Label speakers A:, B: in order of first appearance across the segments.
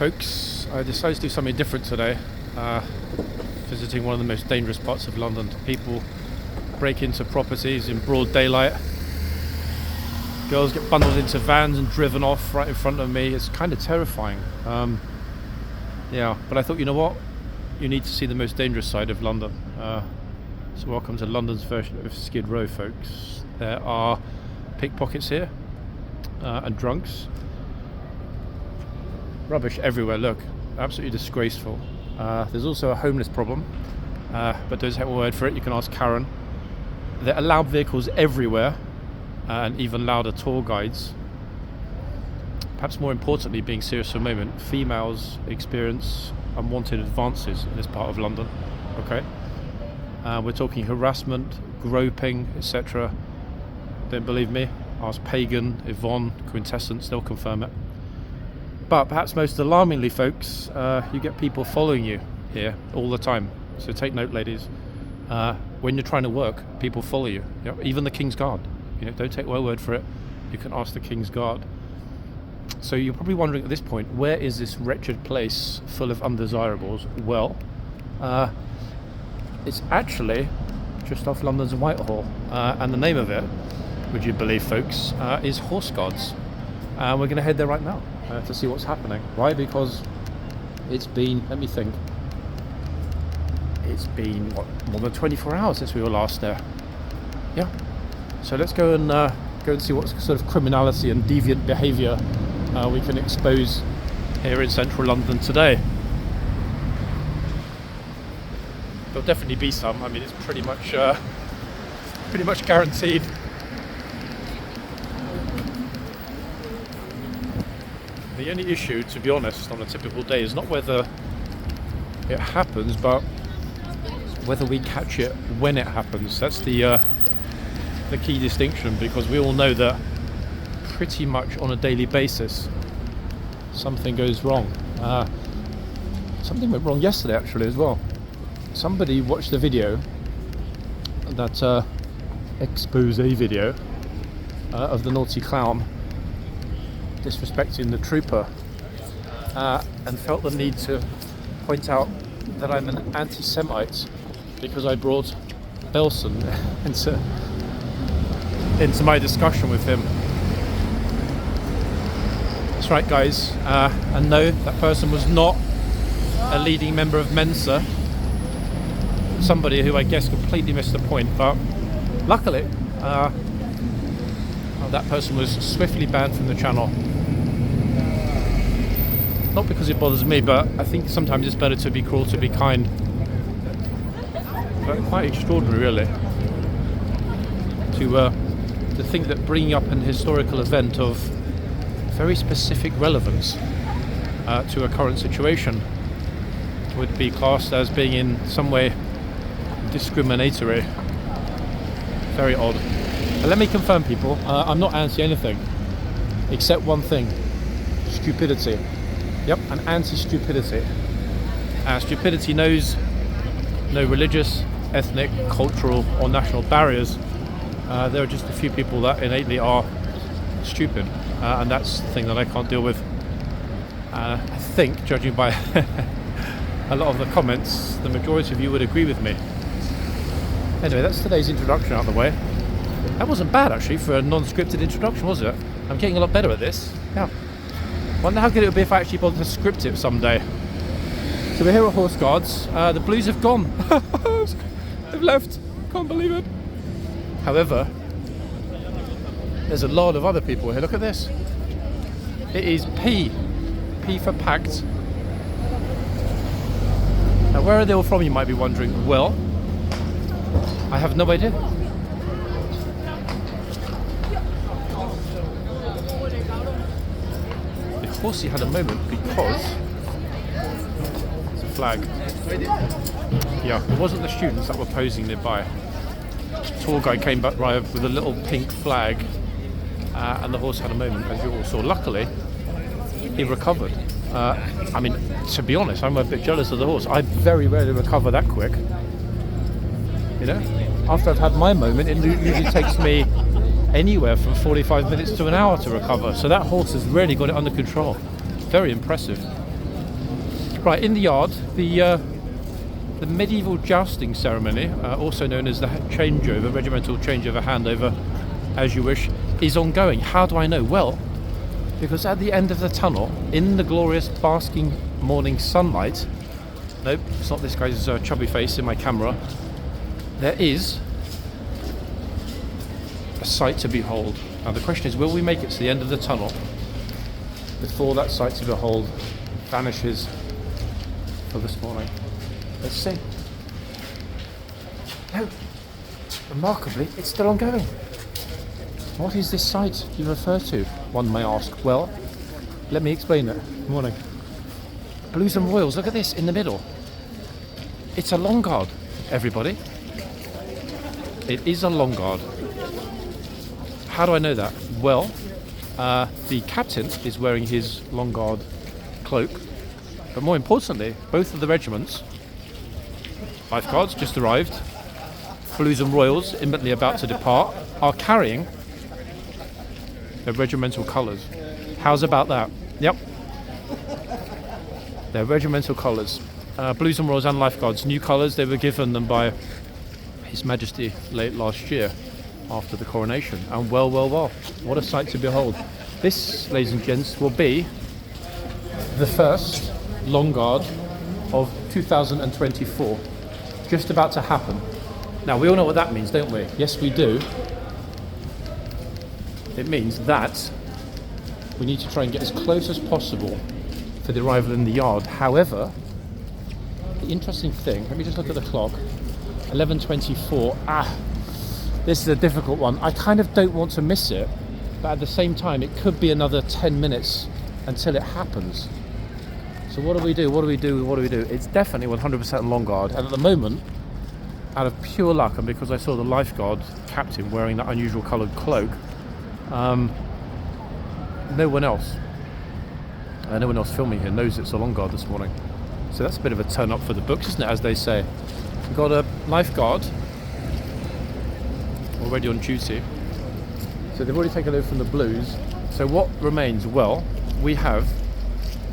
A: folks, I decided to do something different today. Visiting one of the most dangerous parts of London. People break into properties in broad daylight. Girls get bundled into vans and driven off right in front of me. It's kind of terrifying. Yeah, but I thought, you know what? You need to see the most dangerous side of London. So welcome to London's version of Skid Row, folks. There are pickpockets here and drunks. Rubbish everywhere, look. Absolutely disgraceful. There's also a homeless problem, but don't take my word for it, you can ask Karen. There are loud vehicles everywhere, and even louder tour guides. Perhaps more importantly, being serious for a moment, females experience unwanted advances in this part of London. Okay, we're talking harassment, groping, etc. Don't believe me? Ask Pagan, Yvonne, Quintessence, they'll confirm it. But perhaps most alarmingly, folks, you get people following you here all the time. So take note, ladies. When you're trying to work, people follow you. You know, even the Kingsguard. You know, don't take my word for it. You can ask the Kingsguard. So you're probably wondering at this point, where is this wretched place full of undesirables? Well, it's actually just off London's Whitehall, and the name of it, would you believe, folks, is Horseguards. And we're going to head there right now to see what's happening. Why? Because it's been, let me think, it's been what, more than 24 hours since we were last there. Yeah. So let's go and see what sort of criminality and deviant behaviour we can expose here in central London today. There'll definitely be some. I mean, it's pretty much guaranteed. The only issue, to be honest, on a typical day is not whether it happens, but whether we catch it when it happens. That's the key distinction, because we all know that pretty much on a daily basis something goes wrong. Something went wrong yesterday actually as well. Somebody watched the video, that expose video of the naughty clown disrespecting the trooper, and felt the need to point out that I'm an anti-Semite because I brought Belson into my discussion with him. That's right, guys, and no, that person was not a leading member of Mensa, somebody who I guess completely missed the point, but luckily that person was swiftly banned from the channel. Not because it bothers me, but I think sometimes it's better to be cruel to be kind. But quite extraordinary, really, to think that bringing up an historical event of very specific relevance to a current situation would be classed as being in some way discriminatory. Very odd. But let me confirm, people, I'm not anti anything except one thing: stupidity. Yep, an anti-stupidity. Stupidity knows no religious, ethnic, cultural or national barriers. There are just a few people that innately are stupid, and that's the thing that I can't deal with. I think, judging by a lot of the comments, the majority of you would agree with me. Anyway, that's today's introduction out of the way. That wasn't bad actually for a non-scripted introduction, was it? I'm getting a lot better at this. Yeah. Wonder how good it would be if I actually bothered to script it someday. So we're here at Horseguards. The Blues have gone. They've left. Can't believe it. However, there's a lot of other people here. Look at this. It is P. P for packed. Now, where are they all from, you might be wondering? Well, I have no idea. Horsey had a moment because it's a flag. Yeah, it wasn't the students that were posing nearby. The tour guide came back right with a little pink flag, and the horse had a moment, as you all saw. Luckily, he recovered. I mean, to be honest, I'm a bit jealous of the horse. I very rarely recover that quick. You know, after I've had my moment, it usually takes me anywhere from 45 minutes to an hour to recover. So that horse has really got it under control. Very impressive. Right, in the yard, the medieval jousting ceremony, also known as the changeover, regimental changeover, handover, as you wish, is ongoing. How do I know? Well, because at the end of the tunnel, in the glorious basking morning sunlight, nope, it's not this guy's chubby face in my camera, there is a sight to behold. Now the question is, will we make it to the end of the tunnel before that sight to behold vanishes for this morning? Let's see. No, remarkably, it's still ongoing. What is this sight you refer to, one may ask? Well, let me explain it. Good morning. Blues and Royals, look at this in the middle. It's a long guard, everybody. It is a long guard. How do I know that? Well, the captain is wearing his long guard cloak, but more importantly, both of the regiments, Lifeguards just arrived, Blues and Royals imminently about to depart, are carrying their regimental colours. How's about that? Yep. Their regimental colours. Blues and Royals and Lifeguards, new colours. They were given them by His Majesty late last year after the coronation. And well, what a sight to behold. This, ladies and gents, will be the first long guard of 2024. Just about to happen. Now, we all know what that means, don't we? Yes, we do. It means that we need to try and get as close as possible for the arrival in the yard. However, the interesting thing, let me just look at the clock, 11:24. This is a difficult one. I kind of don't want to miss it, but at the same time, it could be another 10 minutes until it happens. So what do we do? It's definitely 100% long guard, and at the moment, out of pure luck, and because I saw the lifeguard captain wearing that unusual coloured cloak, no one else filming here knows it's a long guard this morning. So that's a bit of a turn up for the books, isn't it, as they say. We've got a lifeguard already on duty. So they've already taken over from the Blues. So what remains? Well, we have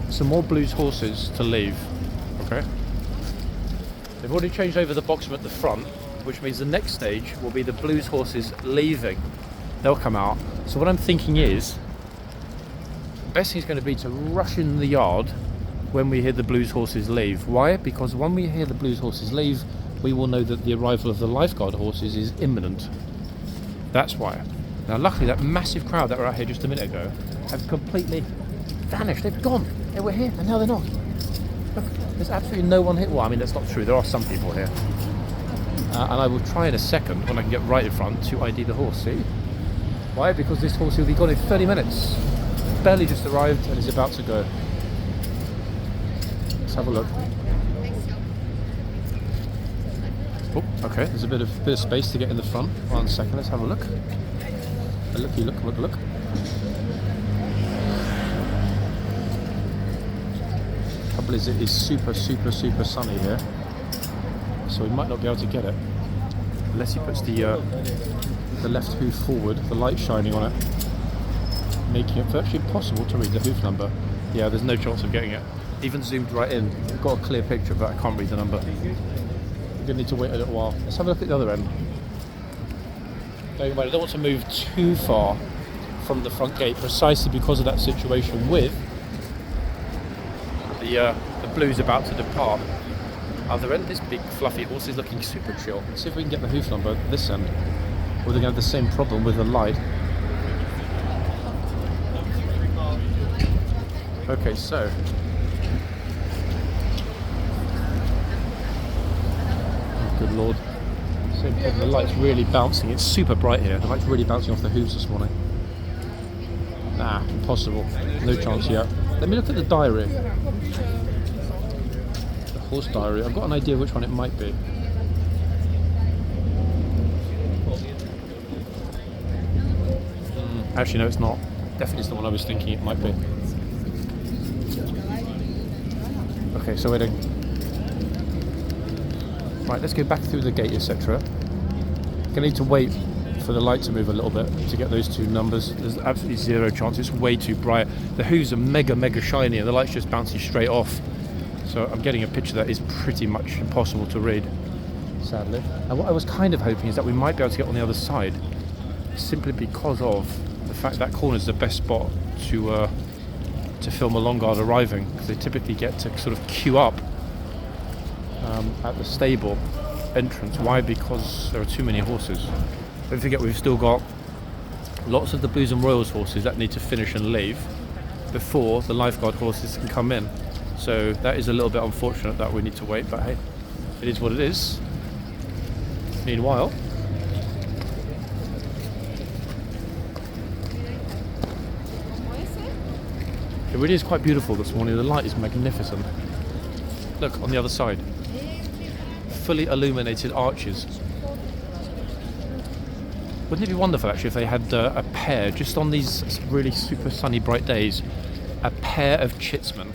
A: some more Blues horses to leave. Okay. They've already changed over the boxman at the front, which means the next stage will be the Blues horses leaving. They'll come out. So what I'm thinking is, the best thing is going to be to rush in the yard when we hear the Blues horses leave. Why? Because when we hear the Blues horses leave, we will know that the arrival of the lifeguard horses is imminent. That's why. Now luckily that massive crowd that were out here just a minute ago have completely vanished. They've gone. They were here and now they're not. Look, there's absolutely no one here. Well, I mean, that's not true. There are some people here. And I will try in a second, when I can get right in front, to ID the horse. See? Why? Because this horse will be gone in 30 minutes. Barely just arrived and is about to go. Let's have a look. Oh, okay. There's a bit of space to get in the front. 1 second. Let's have a look. A looky, look. Trouble is, it is super sunny here, so we might not be able to get it unless he puts the left hoof forward, the light shining on it, making it virtually impossible to read the hoof number. Yeah, there's no chance of getting it. Even zoomed right in, I've got a clear picture, but I can't read the number. We're gonna need to wait a little while. Let's have a look at the other end. I don't want to move too far from the front gate, precisely because of that situation with the Blues about to depart. Other end, this big fluffy horse is looking super chill. Let's see if we can get the hoof number at this end. Or they're going to have the same problem with the light. Okay, so oh, good lord. Same problem. The light's really bouncing. It's super bright here. The light's really bouncing off the hooves this morning. Nah, impossible. No chance yet. Let me look at the diary. The horse diary. I've got an idea which one it might be. Actually, no, it's not. Definitely it's the one I was thinking it might be. Okay, so waiting. Right, let's go back through the gate, etc. Gonna need to wait for the light to move a little bit to get those two numbers. There's absolutely zero chance. It's way too bright. The hooves are mega shiny and the light's just bouncing straight off. So I'm getting a picture that is pretty much impossible to read, sadly. And what I was kind of hoping is that we might be able to get on the other side, simply because of the fact that corner is the best spot to film a long guard arriving, because they typically get to sort of queue up at the stable entrance. Why? Because there are too many horses. Don't forget, we've still got lots of the Blues and Royals horses that need to finish and leave before the Lifeguard horses can come in. So that is a little bit unfortunate that we need to wait, but hey, it is what it is. Meanwhile, it really is quite beautiful this morning. The light is magnificent. Look, on the other side, fully illuminated arches. Wouldn't it be wonderful actually if they had a pair, just on these really super sunny bright days, a pair of chitsmen.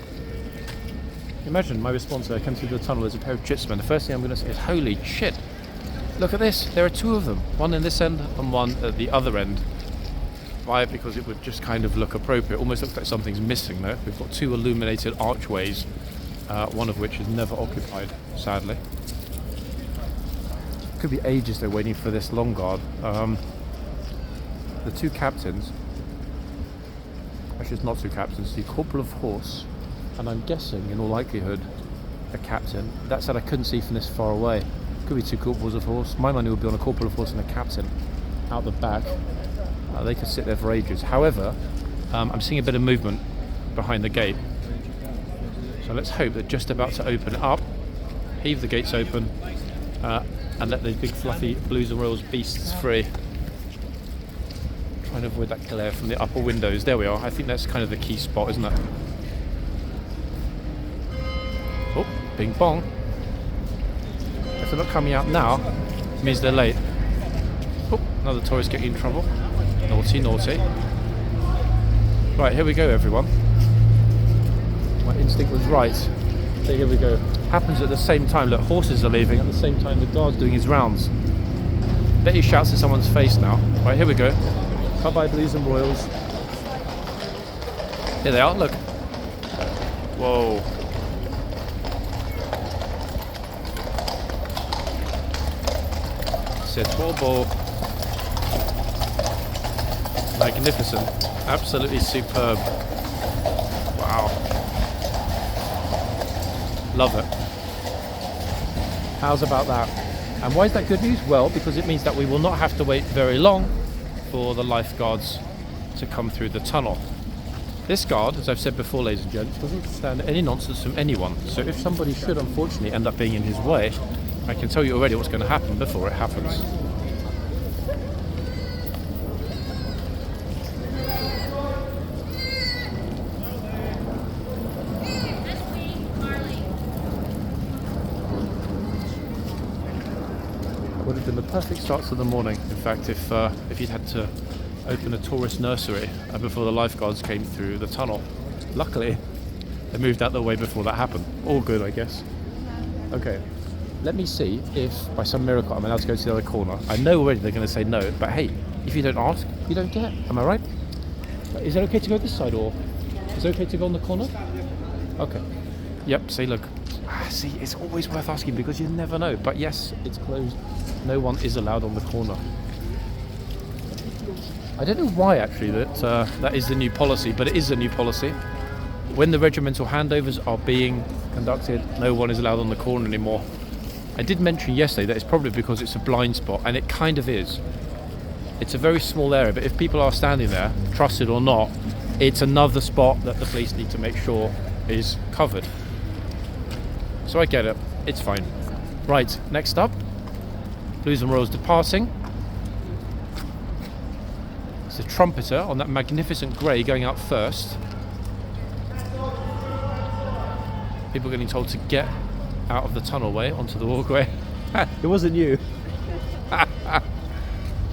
A: Imagine my response when I come through the tunnel as a pair of chitsmen. The first thing I'm going to say is, holy shit, look at this, there are two of them, one in this end and one at the other end. Why? Because it would just kind of look appropriate. Almost looks like something's missing though. We've got two illuminated archways, one of which is never occupied, sadly. Could be ages though waiting for this long guard. The two captains, actually it's not two captains, the corporal of horse, and I'm guessing in all likelihood a captain. That said, I couldn't see from this far away. Could be two corporals of horse. My money would be on a corporal of horse and a captain out the back. They could sit there for ages. However, I'm seeing a bit of movement behind the gate. So let's hope that just about to open it up, heave the gates open, and let those big fluffy Blues and Royals beasts free. Trying to avoid that glare from the upper windows. There we are. I think that's kind of the key spot, isn't it? Oh, bing bong. If they're not coming out now, it means they're late. Oh, another tourist getting in trouble. Naughty, naughty. Right, here we go, everyone. My instinct was right. So here we go. Happens at the same time. Look, horses are leaving at the same time the guard's doing his rounds. Bet he shouts in someone's face now. Right, here we go. Bye bye, Blues and Royals. Here they are, look. Whoa. C'est trop beau. Magnificent. Absolutely superb. Wow. Love it. How's about that? And why is that good news? Well, because it means that we will not have to wait very long for the Lifeguards to come through the tunnel. This guard, as I've said before, ladies and gents, doesn't stand any nonsense from anyone. So if somebody should unfortunately end up being in his way, I can tell you already what's going to happen before it happens. Would have been the perfect start to the morning. In fact, if you'd had to open a tourist nursery before the Lifeguards came through the tunnel. Luckily, they moved out the way before that happened. All good, I guess. Okay, let me see if by some miracle I'm allowed to go to the other corner. I know already they're going to say no, but hey, if you don't ask, you don't get. Am I right? Is it okay to go this side, or is it okay to go on the corner? Okay. Yep, see, look. See, it's always worth asking because you never know. But yes, it's closed. No one is allowed on the corner. I don't know why actually that is the new policy, but it is a new policy. When the regimental handovers are being conducted, no one is allowed on the corner anymore. I did mention yesterday that it's probably because it's a blind spot, and it kind of is. It's a very small area, but if people are standing there, trusted or not, it's another spot that the police need to make sure is covered. So I get it, it's fine. Right, next up, Blues and Royals departing. It's the trumpeter on that magnificent grey going out first. People getting told to get out of the tunnelway onto the walkway. It wasn't you.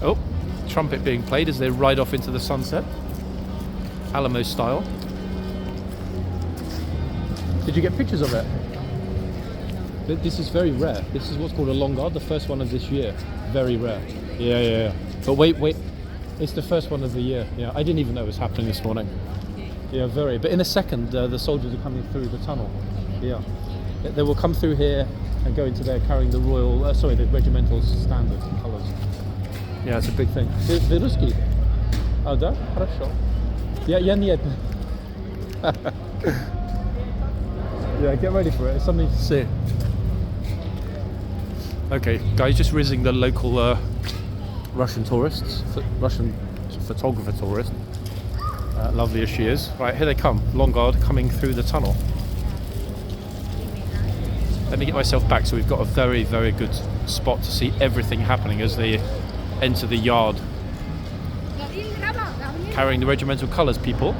A: Oh, trumpet being played as they ride off into the sunset. Alamo style. Did you get pictures of it? This is very rare. This is what's called a long guard, the first one of this year. Very rare. Yeah. But wait. It's the first one of the year. Yeah, I didn't even know it was happening this morning. Yeah, very. But in a second, the soldiers are coming through the tunnel. Yeah. They will come through here and go into there carrying the the regimental standard colours. Yeah, it's a big thing. The Ruski. Oh, да? Хорошо. Я нет. Yeah, get ready for it. It's something to see. Okay, guys, just rizzing the local Russian tourists, Russian photographer tourist. Lovely as she is. Right, here they come. Long guard coming through the tunnel. Let me get myself back so we've got a very, very good spot to see everything happening as they enter the yard. Carrying the regimental colours, people.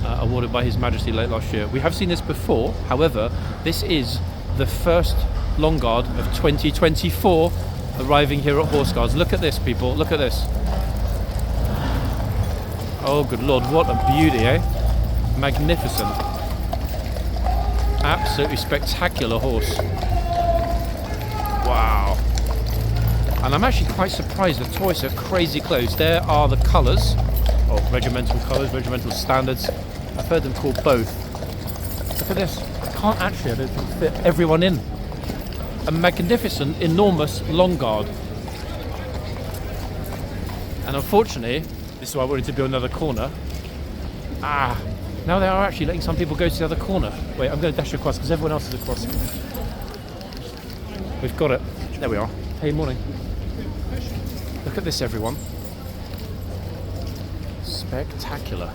A: Awarded by His Majesty late last year. We have seen this before, however, this is the first Long Guard of 2024 arriving here at Horse Guards. Look at this, people, look at this. Oh, good Lord, what a beauty, eh? Magnificent. Absolutely spectacular horse. Wow. And I'm actually quite surprised the tourists are crazy close. There are the colours, regimental colours, regimental standards. I've heard them called both. Look at this. I can't actually, I don't think, fit everyone in. A magnificent, enormous Long Guard. And unfortunately, this is why I wanted to build another corner. Now they are actually letting some people go to the other corner. Wait, I'm going to dash across because everyone else is across. We've got it. There we are. Hey, morning. Look at this, everyone. Spectacular.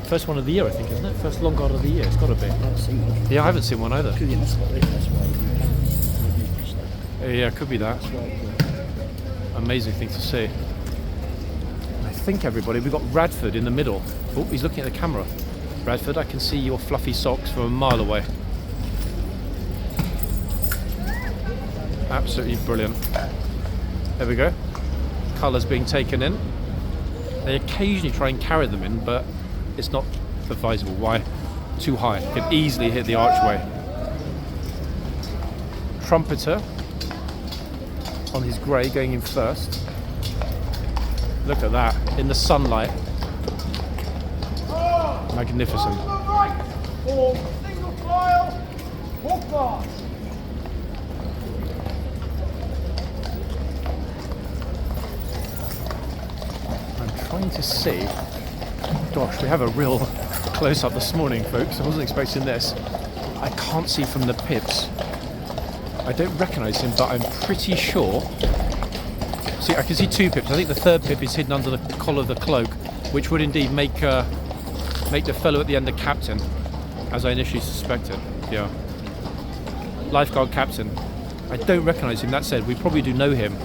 A: First one of the year, I think, isn't it? First Long Guard of the year. It's got to be.
B: I haven't seen one.
A: Yeah, I haven't seen one either.
B: That's why.
A: Yeah, could be that. Amazing thing to see. I think, everybody, we've got Radford in the middle. Oh, he's looking at the camera. Radford, I can see your fluffy socks from a mile away. Absolutely brilliant. There we go. Colours being taken in. They occasionally try and carry them in, but it's not advisable. Why? Too high. Could easily hit the archway. Trumpeter on his grey going in first. Look at that in the sunlight. Magnificent. I'm trying to see. Gosh, we have a real close-up this morning, folks. I wasn't expecting this. I can't see from the pips. I don't recognise him, but I'm pretty sure. See, I can see two pips. I think the third pip is hidden under the collar of the cloak, which would indeed make the fellow at the end the captain, as I initially suspected. Yeah. Lifeguard captain. I don't recognise him. That said, we probably do know him.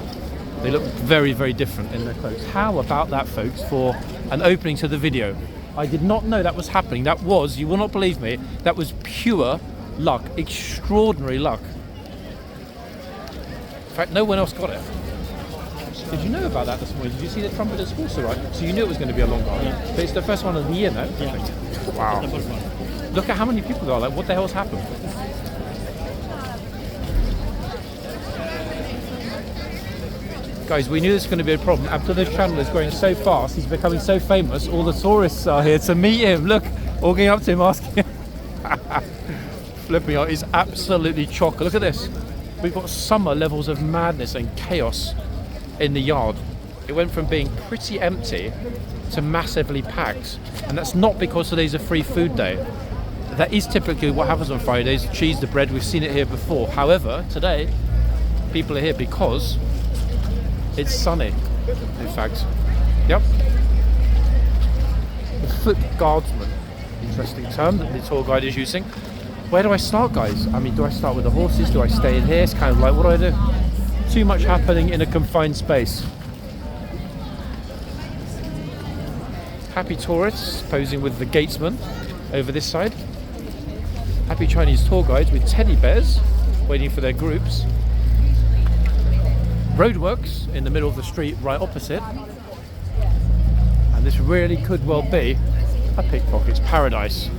A: They look very, very different in their clothes. How about that, folks, for an opening to the video? I did not know that was happening. That was, you will not believe me, that was pure luck. Extraordinary luck. In fact, no one else got it. Did you know about that this morning? Did you see the trumpeter's horse arrive? So you knew it was going to be a Long Guard.
B: Yeah.
A: But it's the first one of the year now.
B: Yeah.
A: Wow. Look at how many people there are. Like, what the hell's happened? Guys, we knew this was going to be a problem. After this channel is growing so fast, he's becoming so famous, all the tourists are here to meet him. Look, all going up to him asking him. Flipping out. He's absolutely chocker. Look at this. We've got summer levels of madness and chaos in the yard. It went from being pretty empty to massively packed, and that's not because today's a free food day. That is typically what happens on Fridays. Cheese, the bread, we've seen it here before. However, today people are here because it's sunny, in fact. Yep. The foot guardsman, interesting term that the tour guide is using. Where do I start, guys? I mean, do I start with the horses? Do I stay in here? It's kind of like, what do I do? Too much happening in a confined space. Happy tourists posing with the gatesman over this side. Happy Chinese tour guides with teddy bears waiting for their groups. Roadworks in the middle of the street right opposite. And this really could well be a pickpocket's paradise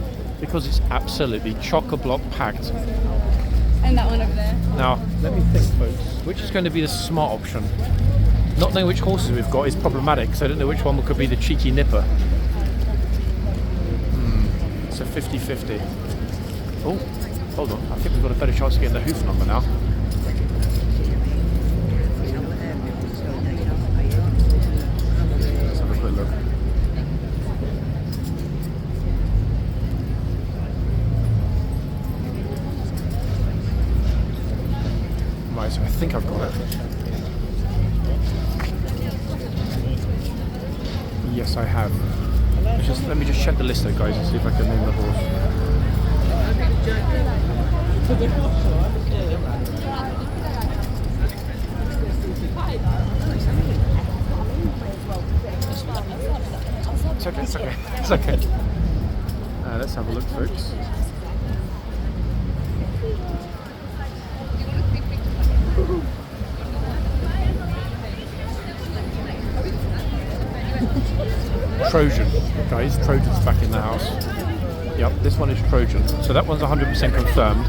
A: because it's absolutely chock-a-block packed.
C: And that one over there.
A: Now, let me think, folks. Which is going to be the smart option? Not knowing which horses we've got is problematic, so I don't know which one could be the cheeky nipper. It's a 50-50. Oh, hold on. I think we've got a better chance of getting the hoof number now. Let's have a quick look. Right, so I think I've got it. Yes, I have. Let me just check the list though, guys, and see if I can name the horse. It's okay, it's okay, it's okay. Let's have a look, folks. Trojan, guys, Trojan's back in the house. Yep, this one is Trojan. So that one's 100% confirmed.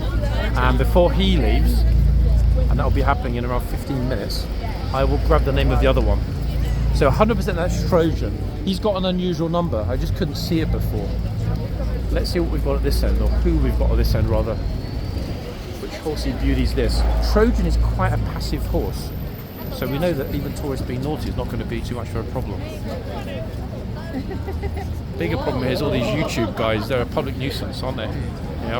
A: And before he leaves, and that'll be happening in around 15 minutes, I will grab the name of the other one. So 100% that's Trojan. He's got an unusual number. I just couldn't see it before. Let's see what we've got at this end, or who we've got at this end rather. Which horsey beauty is this? Trojan is quite a passive horse. So we know that even tourists being naughty is not going to be too much of a problem. Bigger problem here is all these YouTube guys. They're a public nuisance, aren't they? Yeah,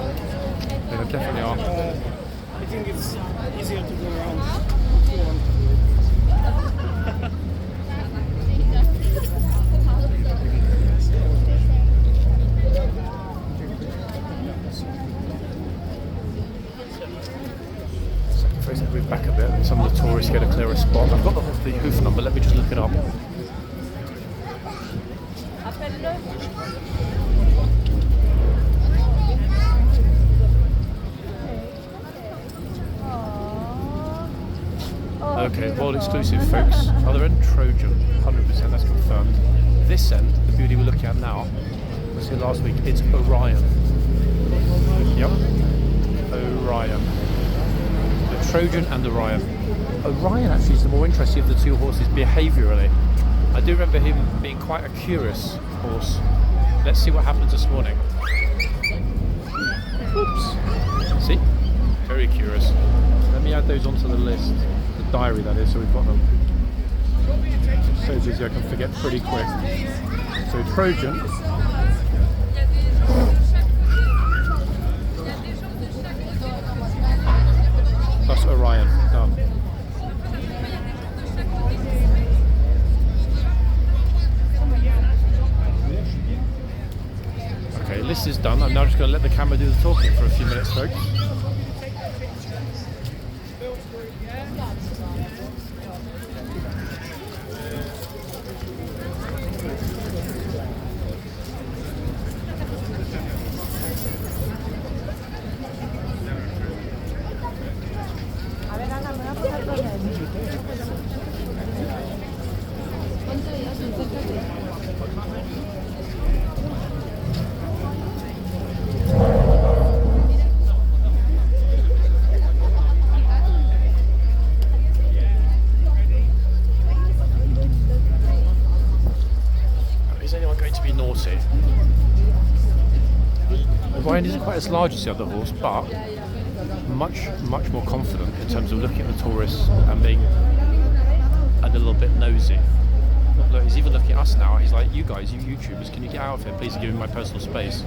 A: they definitely are.
B: I think it's easier to go around.
A: First, I'll move back a bit and some of the tourists get a clearer spot. I've got the hoof number, let me just look it up. Okay, world exclusive, folks. Other end, Trojan, 100%, that's confirmed. This end, the beauty we're looking at now, was here last week, it's Orion. Yep, Orion. The Trojan and Orion. Orion actually is the more interesting of the two horses behaviourally. I do remember him being quite a curious horse. Let's see what happens this morning. Oops. See? Very curious. Let me add those onto the list. The diary, that is, so we've got them. It's so easy I can forget pretty quick. So Trojan. Plus Orion. Done. Okay, list is done. I'm now just going to let the camera do the talking for a few minutes, folks. Orion isn't quite as large as the other horse, but much more confident in terms of looking at the tourists and being a little bit nosy. Look, he's even looking at us now. He's like, you guys, you YouTubers, can you get out of here, please, and give me my personal space.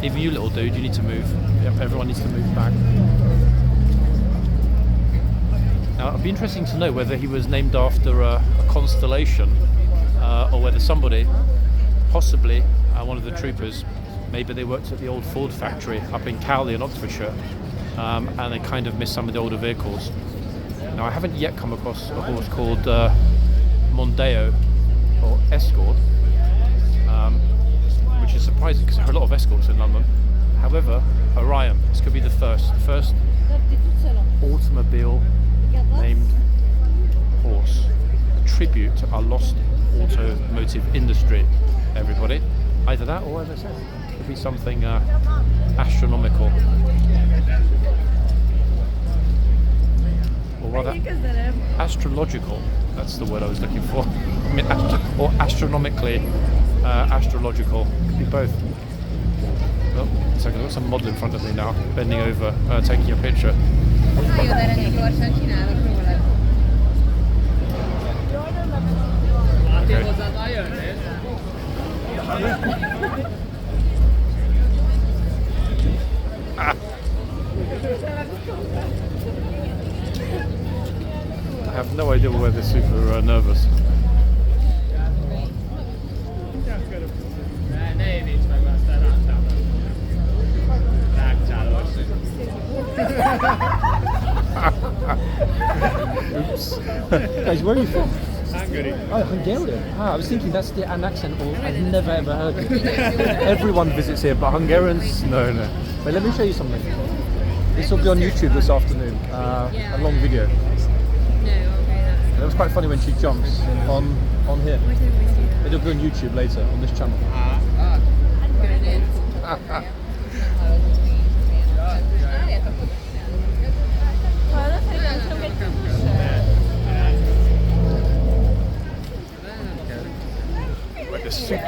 A: Even you little dude, you need to move. Yep, everyone needs to move back. Now, it'd be interesting to know whether he was named after a constellation or whether somebody, possibly one of the troopers, maybe they worked at the old Ford factory up in Cowley in Oxfordshire, and they kind of missed some of the older vehicles. Now, I haven't yet come across a horse called Mondeo or Escort, which is surprising because there are a lot of escorts in London. However, Orion, this could be the first automobile named horse, a tribute to our lost automotive industry, everybody. Either that or, as I said, could be something astronomical. Or rather, astrological. That's the word I was looking for. I mean, or astronomically astrological. Could be both. Oh, one second, I've got some model in front of me now, bending over, taking a picture. Ah. I have no idea why they're super nervous. Oops. Guys, where are you from?
B: Hungary.
A: Oh, Hungarian. Ah, I was thinking that's an accent I've never ever heard. Everyone visits here, but Hungarians, no. But let me show you something. This will be on YouTube this afternoon. A long video. It was quite funny when she jumps on here. It'll be on YouTube later on this channel.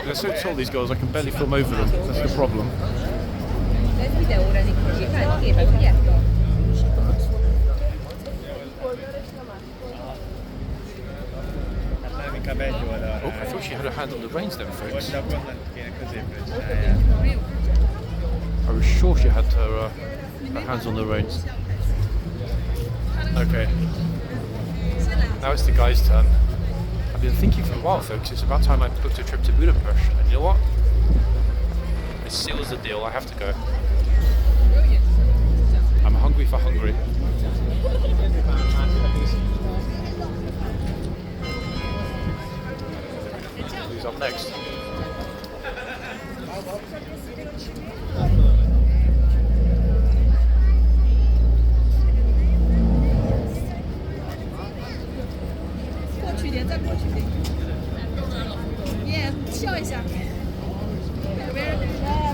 A: They're so tall, these girls, I can barely film over them. That's the problem. Oh, I thought she had her hand on the reins then, folks. I was sure she had her hands on the reins. Okay. Now it's the guy's turn. I've been thinking for a while, folks, it's about time I booked a trip to Budapest. And you know what? It seals the deal, I have to go. I'm hungry for Hungary. Who's up next?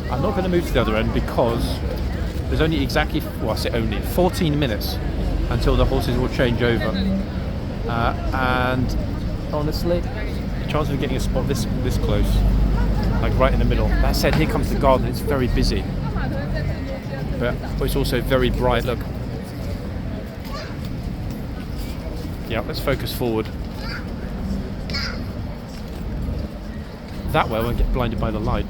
A: I'm not going to move to the other end because there's only exactly, well, I say only 14 minutes until the horses will change over, and honestly, the chance of getting a spot this close, like right in the middle. That said, here comes the garden. It's very busy, but it's also very bright. Look. Yeah, let's focus forward. That way I won't get blinded by the light.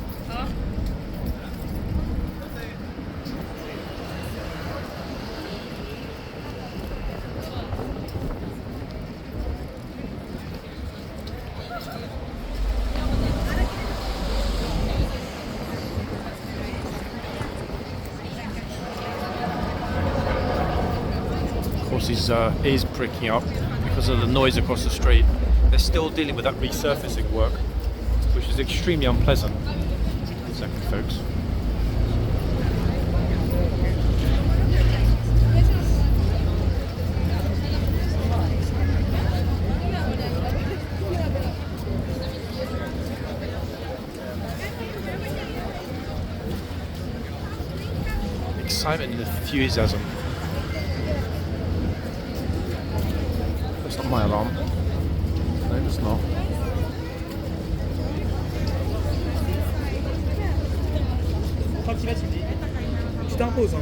A: His ears pricking up because of the noise across the street. They're still dealing with that resurfacing work, which is extremely unpleasant. 1 second, folks. Excitement and enthusiasm. My alarm. No, it's not.
B: Tu t'imposes.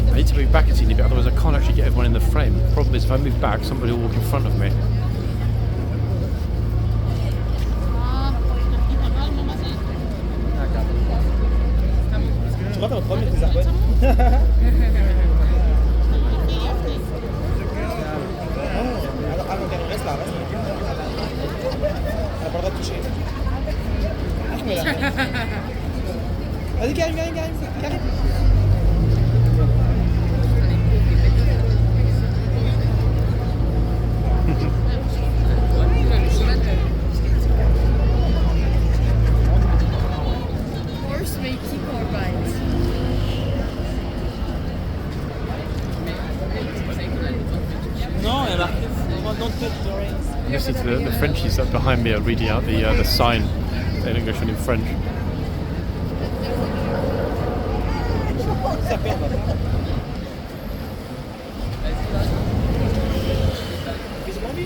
A: I need to move back a teeny bit, otherwise I can't actually get everyone in the frame. The problem is if I move back, somebody will walk in front of me.
B: Tu crois t'as un problème avec tes argotes? Reste là. T'as pas le droit de toucher. Lâche-moi là. Vas-y, Karim.
C: Horse may keep or bite.
B: Non, il y a marqué. Don't touch the reins.
A: I'm listening to the Frenchies up behind me are reading out the sign in English and in French.
B: Ça perd.
A: A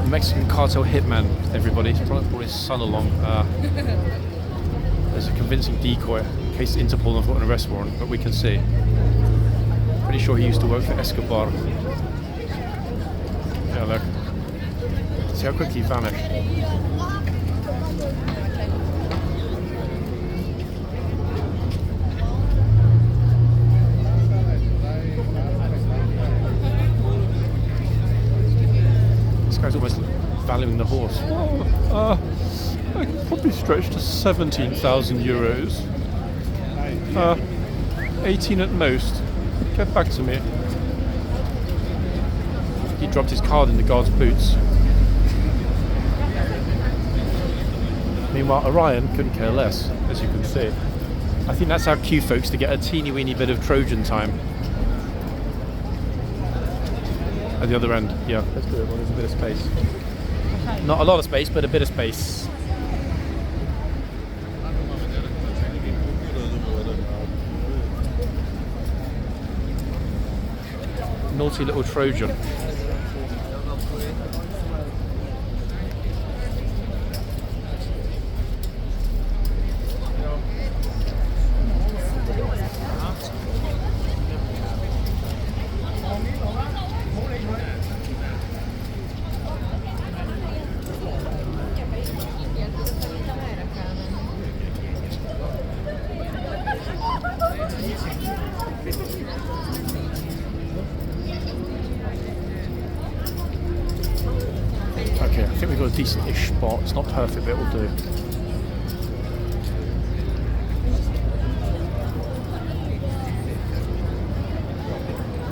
A: Mexican cartel hitman, everybody. He's brought his son along. There's a convincing decoy in case Interpol have got an arrest warrant, but we can see. Pretty sure he used to work for Escobar. Yeah, look. See how quickly he vanished. This guy's almost valuing the horse. I could probably stretch to 17,000 euros. 18 at most. Get back to me. He dropped his card in the guard's boots. Meanwhile, Orion couldn't care less, as you can see. I think that's our cue, folks, to get a teeny weeny bit of Trojan time. At the other end, yeah, let's do it while there's a bit of space. Not a lot of space, but a bit of space. Naughty little Trojan. Okay, I think we've got a decent-ish spot. It's not perfect, but it will do.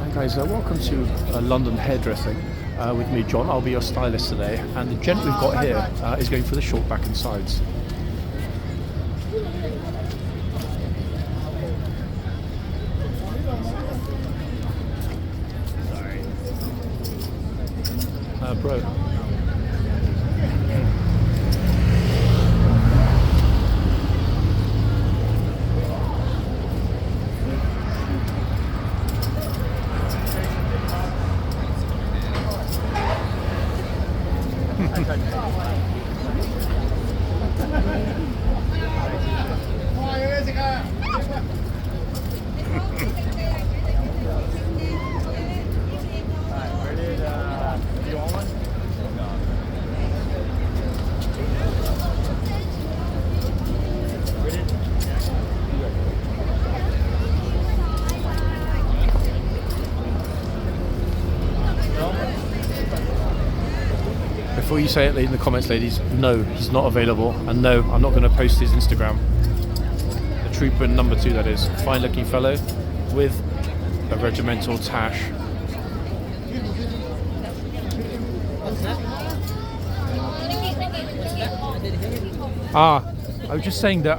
A: Hi guys, welcome to London hairdressing with me, John. I'll be your stylist today, and the gent we've got here is going for the short back and sides. Bro. Before you say it in the comments, ladies, no, he's not available, and no, I'm not going to post his Instagram. The trooper number 2, that is. Fine looking fellow with a regimental tash. I was just saying that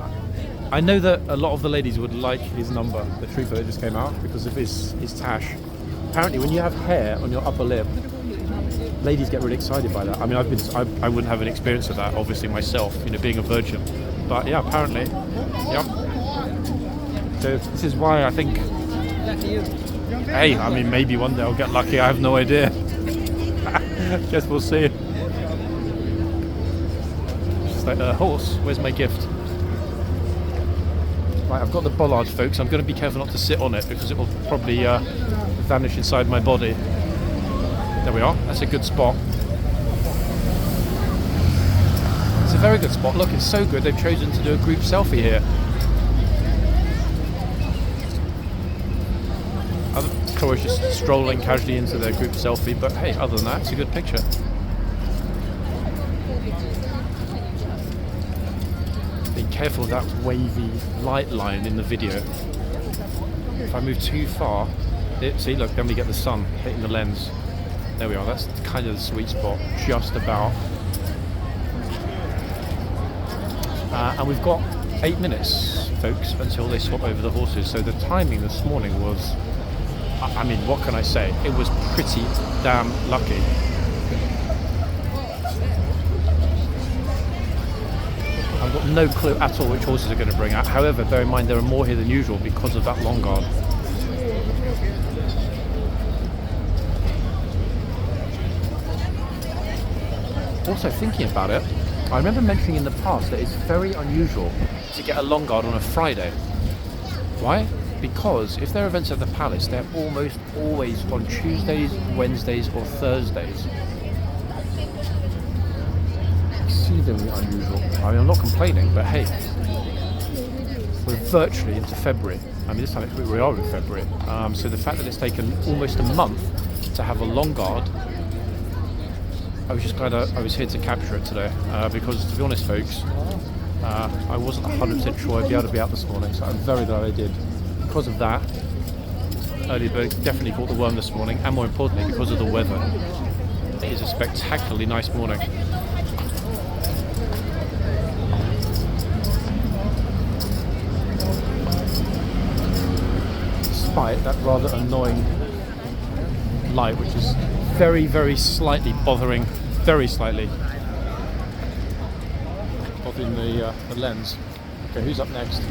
A: I know that a lot of the ladies would like his number, the trooper that just came out, because of his tash. Apparently when you have hair on your upper lip, ladies get really excited by that. I mean, I wouldn't have an experience of that, obviously, myself, you know, being a virgin. But yeah, apparently, yeah. So this is why I think, hey, I mean, maybe one day I'll get lucky. I have no idea. Guess we'll see. It's like a horse. Where's my gift? Right, I've got the bollard, folks. I'm going to be careful not to sit on it because it will probably vanish inside my body. There we are. That's a good spot. It's a very good spot. Look, it's so good they've chosen to do a group selfie here. Other tourists just strolling casually into their group selfie, but hey, other than that, it's a good picture. Be careful of that wavy light line in the video. If I move too far, see, look, then we get the sun hitting the lens. There we are, that's kind of the sweet spot, just about. And we've got 8 minutes, folks, until they swap over the horses. So the timing this morning was, I mean, what can I say? It was pretty damn lucky. I've got no clue at all which horses are going to bring out. However, bear in mind there are more here than usual because of that long guard. Also, thinking about it, I remember mentioning in the past that it's very unusual to get a long guard on a Friday. Why? Because if there are events at the palace, they're almost always on Tuesdays, Wednesdays or Thursdays. Exceedingly unusual. I mean, I'm not complaining, but hey, we're virtually into February. I mean, this time we are in February. So the fact that it's taken almost a month to have a long guard, I was just glad I was here to capture it today. Because to be honest, folks, I wasn't 100% sure I'd be able to be out this morning, so I'm very glad I did. Because of that, early bird definitely caught the worm this morning, and more importantly, because of the weather. It is a spectacularly nice morning. Despite that rather annoying light, which is very, very slightly bothering, very slightly bothering the lens. Okay, who's up next?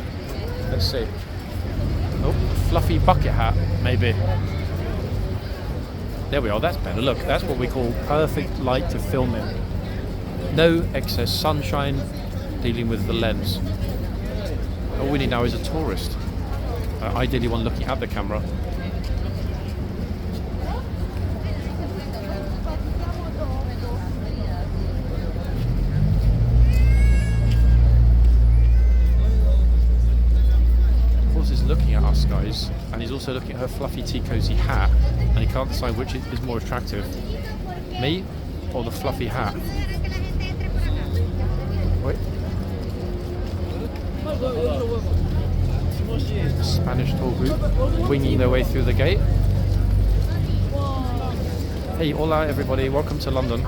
A: Let's see. Oh, fluffy bucket hat, maybe. There we are, that's better. Look, that's what we call perfect light to film in. No excess sunshine dealing with the lens. All we need now is a tourist. Ideally one looking at the camera. Looking at us guys, and he's also looking at her fluffy tea cozy hat, and he can't decide which is more attractive, me or the fluffy hat. Wait. The Spanish tour group winging their way through the gate. Hey, hola everybody, welcome to London.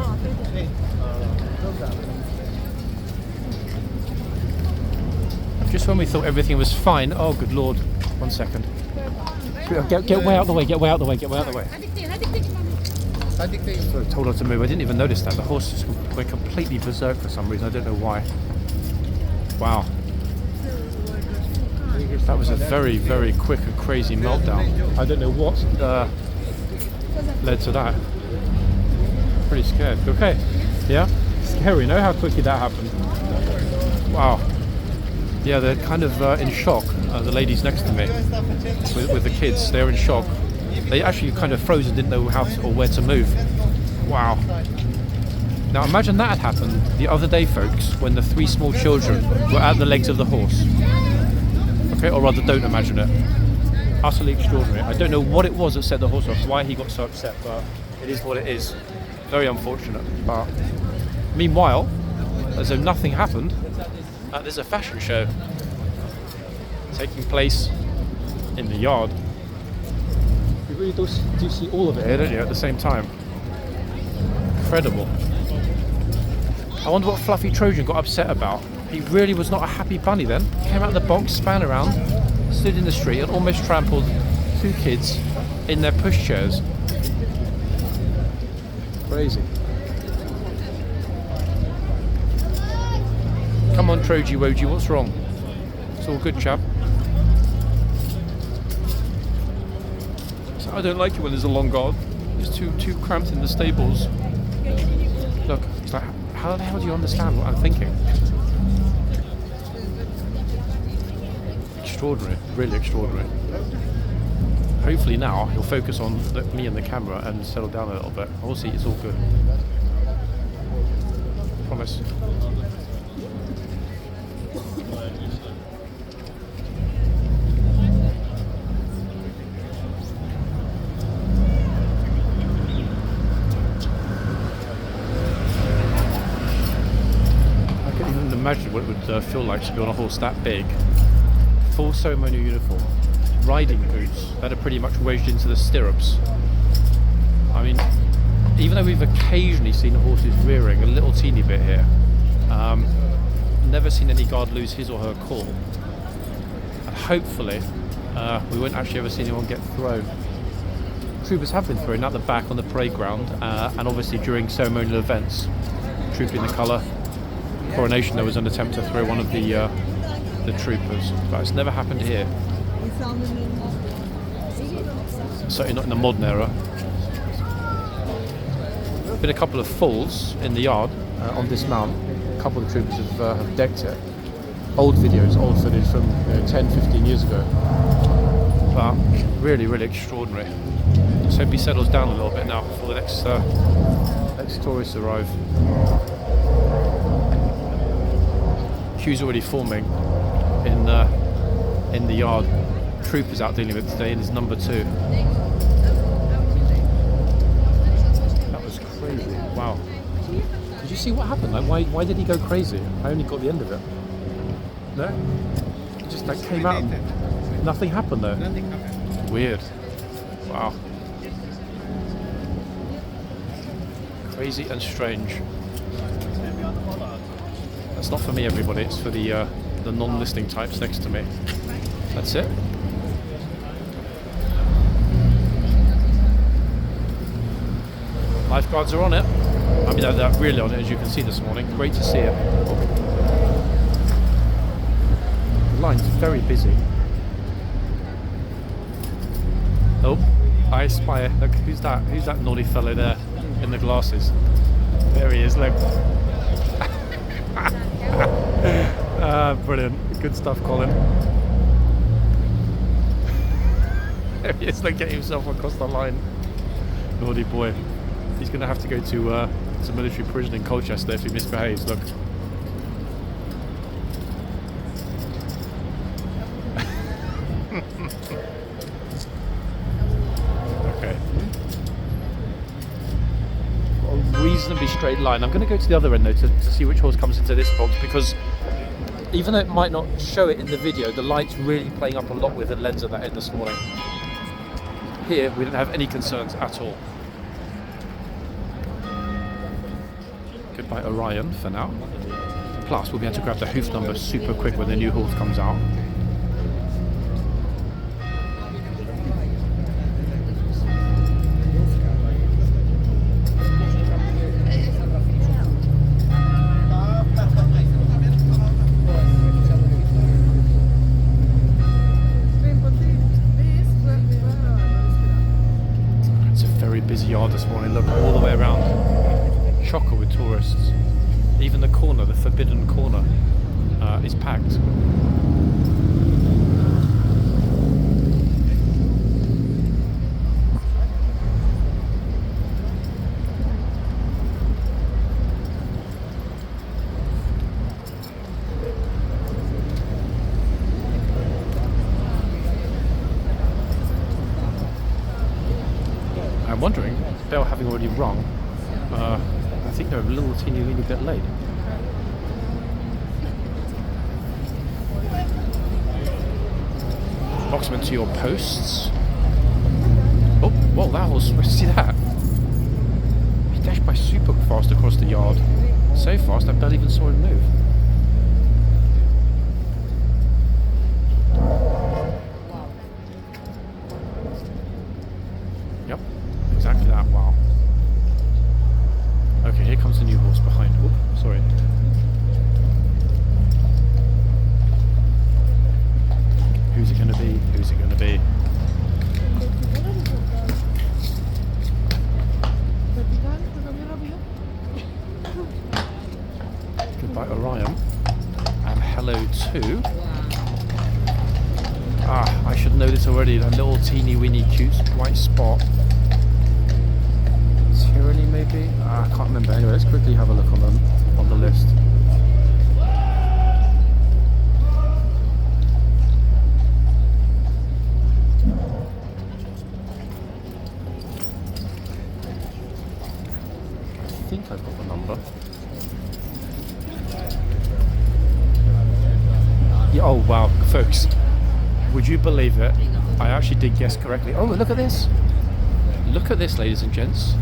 A: Just when we thought everything was fine, oh good lord, 1 second. Get way out the way, get way out the way, get way out the way. Sorry, told her to move, I didn't even notice that. The horses went completely berserk for some reason, I don't know why. Wow. That was a very, very quick and crazy meltdown. I don't know what led to that. Pretty scared. Okay, yeah? Scary, no? How quickly that happened. Wow. Yeah, they're kind of in shock. The ladies next to me with the kids, they're in shock. They actually kind of froze and didn't know how to, or where to move. Wow. Now imagine that had happened the other day, folks, when the 3 small children were at the legs of the horse. Okay, or rather don't imagine it. Utterly extraordinary. I don't know what it was that set the horse off, why he got so upset, but it is what it is. Very unfortunate. But meanwhile, as though nothing happened, there's a fashion show taking place in the yard. You really do see all of it here, don't you, at the same time? Incredible. I wonder what Fluffy Trojan got upset about. He really was not a happy bunny then. Came out of the box, span around, stood in the street and almost trampled 2 kids in their pushchairs. Crazy. Come on, Troji Woji, what's wrong? It's all good, chap. So I don't like it when there's a long guard. It's too cramped in the stables. Look, he's like, how the hell do you understand what I'm thinking? Extraordinary, really extraordinary. Hopefully now he'll focus on me and the camera and settle down a little bit. We'll see, it's all good. Promise. Imagine what it would feel like to be on a horse that big. Full ceremonial uniform, riding boots that are pretty much wedged into the stirrups. I mean, even though we've occasionally seen horses rearing a little teeny bit here, never seen any guard lose his or her call. And hopefully, we won't actually ever see anyone get thrown. Troopers have been thrown at the back on the parade ground, and obviously during ceremonial events, trooping the colour. coronation there was an attempt to throw one of the troopers, but it's never happened here. Certainly not in the modern era. Been a couple of falls in the yard on this mount. A couple of the troopers have decked it. Old videos, old footage from 10, 15 years ago. But really, really extraordinary. Let's hope he settles down a little bit now before the next tourists arrive. Queue's already forming in the yard. Troopers out dealing with it today in his number 2. That was crazy. Wow. Did you see what happened? Like, why did he go crazy? I only got the end of it. No? It just like came out and nothing happened though.
B: Nothing happened.
A: Weird. Wow. Crazy and strange. That's not for me, everybody. It's for the non-listening types next to me. That's it. Lifeguards are on it. I mean, they're really on it, as you can see this morning. Great to see it. The line's very busy. Oh, I spy. Look, who's that? Who's that naughty fellow there in the glasses? There he is. Look. Brilliant. Good stuff, Colin. There he is. Look, getting himself across the line. Naughty boy. He's going to have to go to military prison in Colchester if he misbehaves. Look. Okay. A reasonably straight line. I'm going to go to the other end though to see which horse comes into this box, because even though it might not show it in the video, the light's really playing up a lot with the lens at that end this morning. Here we didn't have any concerns at all. Goodbye Orion for now. Plus we'll be able to grab the hoof number super quick when the new horse comes out. It's a very busy yard this morning. Look all the way around. Chocker with tourists. Even the corner, the forbidden corner, is packed. I'm wondering, bell having already rung, I think they're a little teeny bit late. Boxman to your posts. Oh, whoa, that horse, see that? He dashed by super fast across the yard. So fast I barely even saw him move. Yep, exactly that, wow. Okay, here comes the new horse behind. Oh, sorry. Who's it going to be? Who's it going to be? Goodbye Orion. And hello to... I should know this already. That little teeny weeny cute white spot. Tyranny maybe? I can't remember. Anyway, let's quickly have a look on the list. I think I've got the number. Yeah, oh wow, folks. Would you believe it? I actually did guess correctly. Oh, look at this. Look at this, ladies and gents.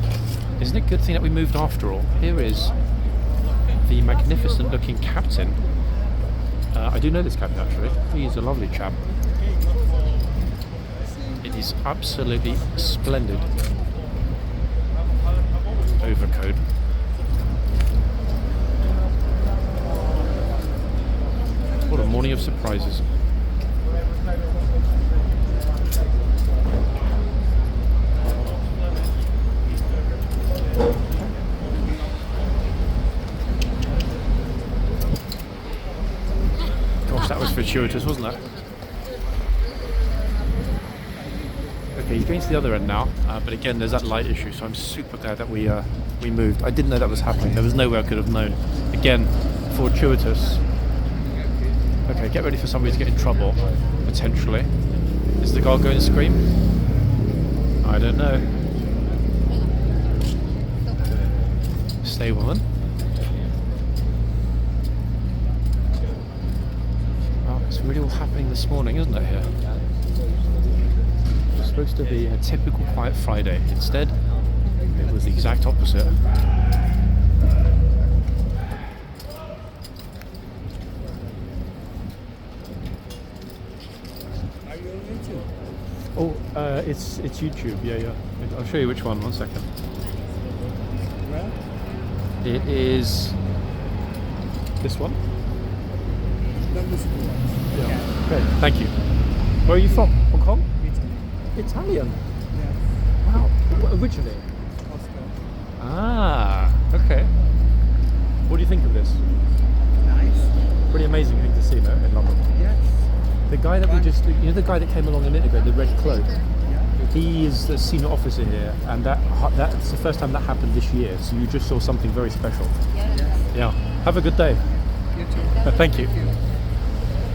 A: Isn't it a good thing that we moved after all? Here is the magnificent looking captain. I do know this captain actually. He's a lovely chap. It is absolutely splendid. Overcoat. surprises. Gosh, that was fortuitous, wasn't it? Okay, he's going to the other end now, but again, there's that light issue, so I'm super glad that we moved. I didn't know that was happening. There was no way I could have known. Again, fortuitous. Okay, get ready for somebody to get in trouble, potentially. Is the guard going to scream? I don't know. Stay, woman. Well, it's really all happening this morning, isn't it, here? It's supposed to be a typical quiet Friday. Instead, it was the exact opposite. Oh, it's YouTube. Yeah. I'll show you which one. 1 second. It is this one. Yeah. Okay. Thank you. Where are you from? Hong Kong? Italian. Wow. Originally. Ah. Okay. What do you think of this?
B: Nice.
A: Pretty amazing thing to see, though, in London.
B: Yes.
A: The guy that the guy that came along a minute ago, the red cloak. He is the senior officer here, and that's the first time that happened this year. So you just saw something very special. Yeah. Have a good day.
B: You too.
A: Thank you.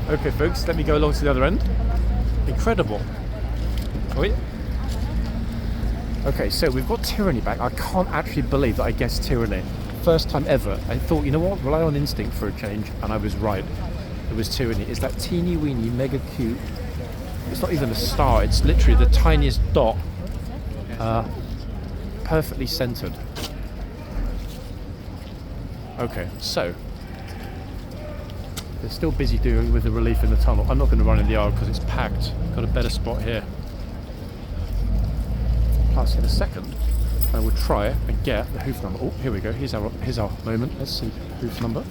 A: Okay, folks, let me go along to the other end. Incredible. Wait. Okay, so we've got Tyranny back. I can't actually believe that I guessed Tyranny. First time ever. I thought, you know what, rely on instinct for a change, and I was right. It was Tyranny. It's that teeny weeny, mega cute. It's not even a star, it's literally the tiniest dot, perfectly centered. Okay, so they're still busy doing with the relief in the tunnel. I'm not going to run in the yard because it's packed. Got a better spot here. Plus, in a second, I will try and get the hoof number. Oh, here we go. Here's our moment. Let's see hoof number.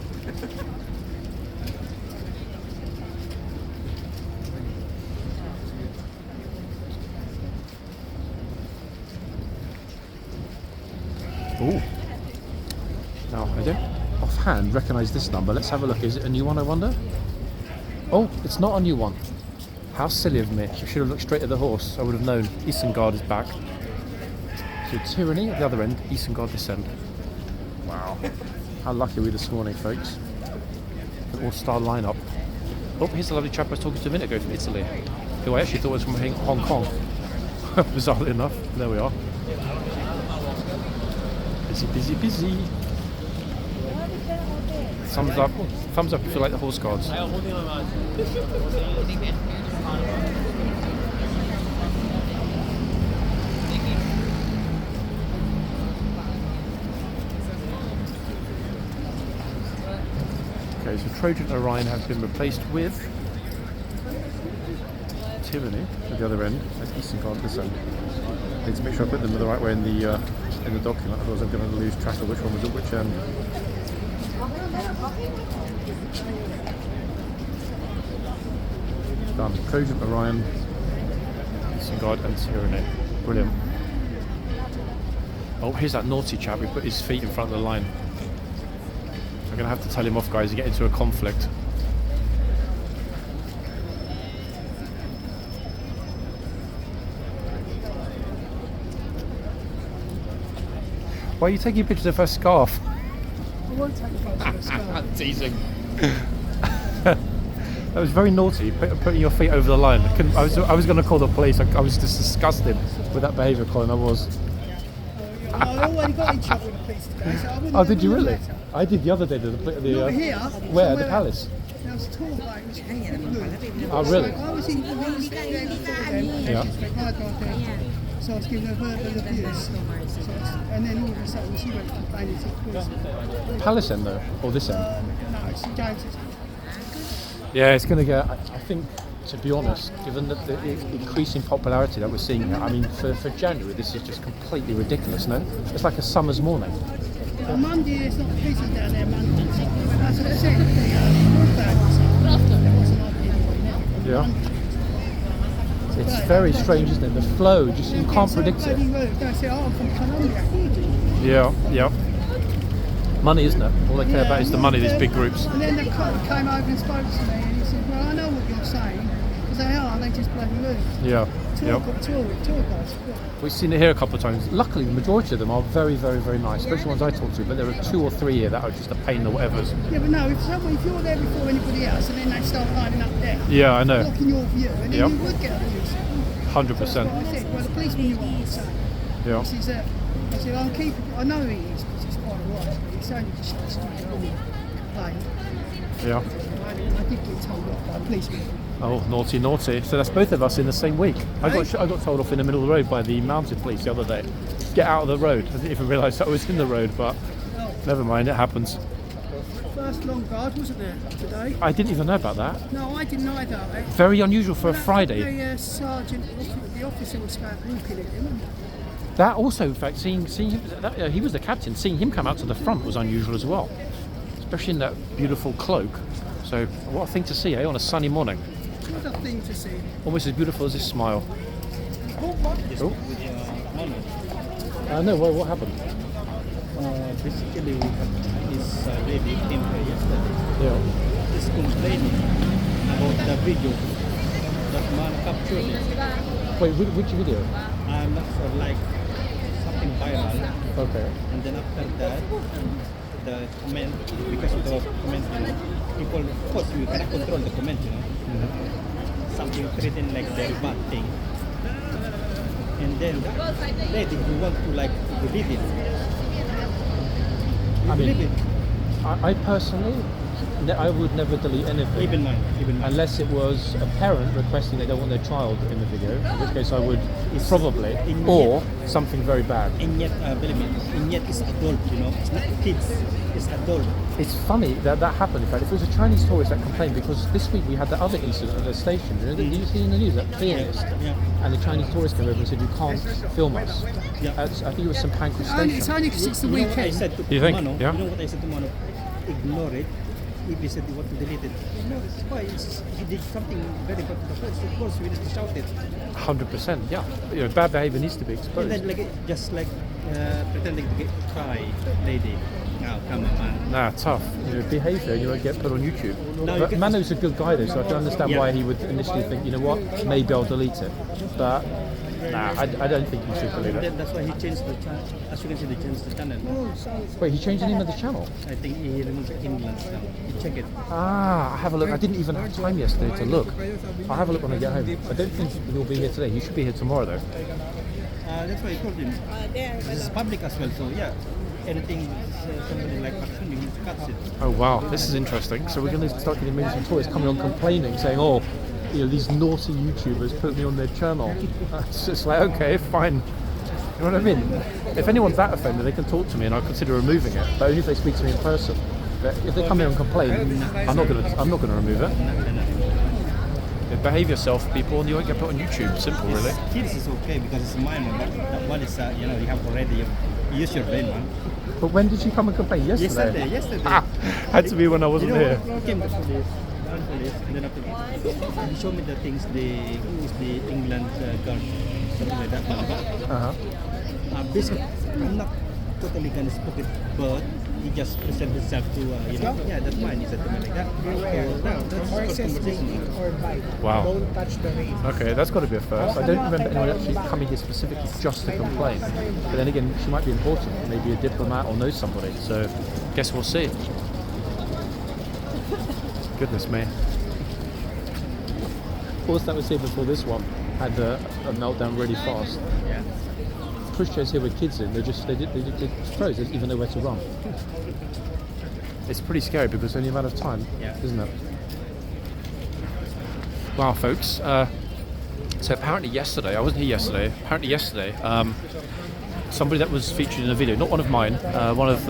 A: Oh, now I don't offhand recognise this number. Let's have a look. Is it a new one, I wonder? Oh, it's not a new one. How silly of me. I should have looked straight at the horse. I would have known. Isengard is back. So Tyranny at the other end, Isengard this end. Wow. How lucky are we this morning, folks? An all-star lineup. Oh, here's the lovely chap I was talking to a minute ago from Italy, who I actually thought was from Hong Kong. Bizarrely enough. There we are. Busy. Thumbs up if you like the horse guards. Okay, so Trojan and Orion have been replaced with Tyranny at the other end, and Isengard this end. I need to make sure I put them the right way in the document, otherwise I'm going to lose track of which one was at which end. Done. Trojan, Orion, Isengard and Tyranny. Brilliant. Oh, here's that naughty chap who put his feet in front of the line. I'm going to have to tell him off, guys, to get into a conflict. Why are you taking pictures of her scarf?
B: I won't take a photo of the scarf.
A: Teasing. That was very naughty, putting your feet over the line. I was going to call the police. I was just disgusted with that behaviour, Colin. I was.
B: I already got in trouble with the police today, so I wouldn't.
A: Oh, did you really? I did the other day.
B: Not here.
A: Where? At the palace?
B: There was a tall bloke.
A: Oh, really?
B: I was in the room there before them.
A: Yeah.
B: My God, there. So I was giving her verbal abuse. And then all of a sudden she went complaining to the police.
A: Palace end though, or this end?
B: No, it's James's.
A: Yeah, it's going to get. I think, to be honest, given the increasing popularity that we're seeing here, I mean, for January, this is just completely ridiculous. No, it's like a summer's morning.
B: On Monday, it's not busy down there. Monday. That's what I said. The horseback. There wasn't like
A: Yeah. It's very strange, isn't it? The flow, just you can't predict it.
B: They say, oh, I'm from Colombia.
A: Yeah. Money, isn't it? All they care about is the money, these big groups.
B: And then the cop came over and spoke to me and he said, well, I know what you're saying, because they just bloody rude.
A: Yeah.
B: Tour guys.
A: We've seen it here a couple of times. Luckily, the majority of them are very, very, very nice, especially ones I talk to, but there are 2 or 3 here that are just a pain in the whatevers.
B: Yeah, but no, if you're there before anybody else and then they start lining up there,
A: Yeah, I know.
B: blocking your view, and then you would get abused.
A: 100%.
B: I said, well, the policeman knew what I was saying.
A: Yeah.
B: I said, I know he is, because he's quite right, but it's only just a stupid complaint.
A: Yeah.
B: I did get told off by a policeman.
A: Oh, naughty. So that's both of us in the same week. I got told off in the middle of the road by the mounted police the other day. Get out of the road. I didn't even realise I was in the road, but never mind, it happens.
B: First long guard, wasn't there, today?
A: I didn't even know about that.
B: No, I didn't either.
A: Very unusual for a Friday.
B: The sergeant, the officer was going walking at him.
A: That also, in fact, seeing him, he was the captain. Seeing him come out to the front was unusual as well, especially in that beautiful cloak. So, what a thing to see, on a sunny morning.
B: What a thing to see.
A: Almost as beautiful as his smile.
B: Oh, what?
A: No, what happened?
D: Basically, we have this lady came here yesterday.
A: Yeah.
D: She's complaining about the video that man captured it.
A: Wait, which video?
D: I'm not sure, like something viral.
A: Okay.
D: And then after that, the comment, because of the comment, people, of course, we cannot control the comment, something written like very bad thing. And then the lady who want to like believe it. Believe it.
A: I personally, I would never delete anything.
D: Even mine.
A: Unless it was a parent requesting they don't want their child in the video, in which case I would probably, or something very bad.
D: And yet, believe me, and yet it's adult, it's not kids, it's adult.
A: It's funny that happened. In fact, if it was a Chinese tourist that complained, because this week we had the other incident at the station. Did you see in the news that pianist?
D: Yeah.
A: And the Chinese tourist came over and said, "You can't film us."
D: Yeah.
A: I think it was St Pancras
B: It's
A: Station.
B: only because it's the
D: You know what I
B: weekend.
D: said to
A: You think?
D: Mano?
A: Yeah.
D: You know what I said to Mano? Ignore it. If he said you want to delete it, no, it's why he did something very bad to the force. Of course, we need to shout it.
A: 100%. Yeah. Bad behaviour needs to be
D: And
A: exposed.
D: then just pretending to get cry, lady. Now, come on, man.
A: Nah, tough. Behaviour, and you won't get put on YouTube.
D: No,
A: But
D: you
A: Mano's a good guy though, so I can understand why he would initially think, you know what, maybe I'll delete it. But nah, I don't think you should delete
D: And
A: it.
D: then that's why he changed the channel. As you can see, they changed the channel.
A: Wait, he changed the name of the channel?
D: I think he removed the England stuff. You check it.
A: I'll have a look. I didn't even have time yesterday to look. I'll have a look when I get home. I don't think he'll be here today. He should be here tomorrow though.
D: That's why I told him. This is public as well, so yeah. Anything somebody like action, you need to cut it.
A: Oh wow, this is interesting. So we're going to start getting maybe some tourists coming on complaining, saying, "Oh, these naughty YouTubers put me on their channel." It's just like, okay, fine. You know what I mean? If anyone's that offended, they can talk to me, and I'll consider removing it. But only if they speak to me in person. But if they come here and complain, I'm not going to remove it. Behave yourself, people, and you won't get put on YouTube. Simple, really.
D: Kids is okay because it's minor, but that one is you have already use your brain, man.
A: But when did she come and complain? Yesterday.
D: Yesterday.
A: Had to be when I wasn't here.
D: He came the police, and then after that, he showed me the things, who is the England guard, something like that. Basically, I'm not totally gonna speak it, but he just presented himself to, yeah, that's fine. He said to me like that. So now, that's first conversation.
A: Wow.
B: Don't touch the reins.
A: Okay, that's got to be a first. I don't remember anyone actually coming here specifically just to complain. But then again, she might be important, maybe a diplomat or knows somebody. So, guess we'll see. Goodness me. Of course, that was here before this one had a meltdown really fast.
D: Yeah.
A: Pushchairs here with kids in, they froze, they didn't even know where to run. It's pretty scary because only a matter of time, isn't it? Wow, folks. So apparently yesterday, I wasn't here yesterday, somebody that was featured in a video, not one of mine, one of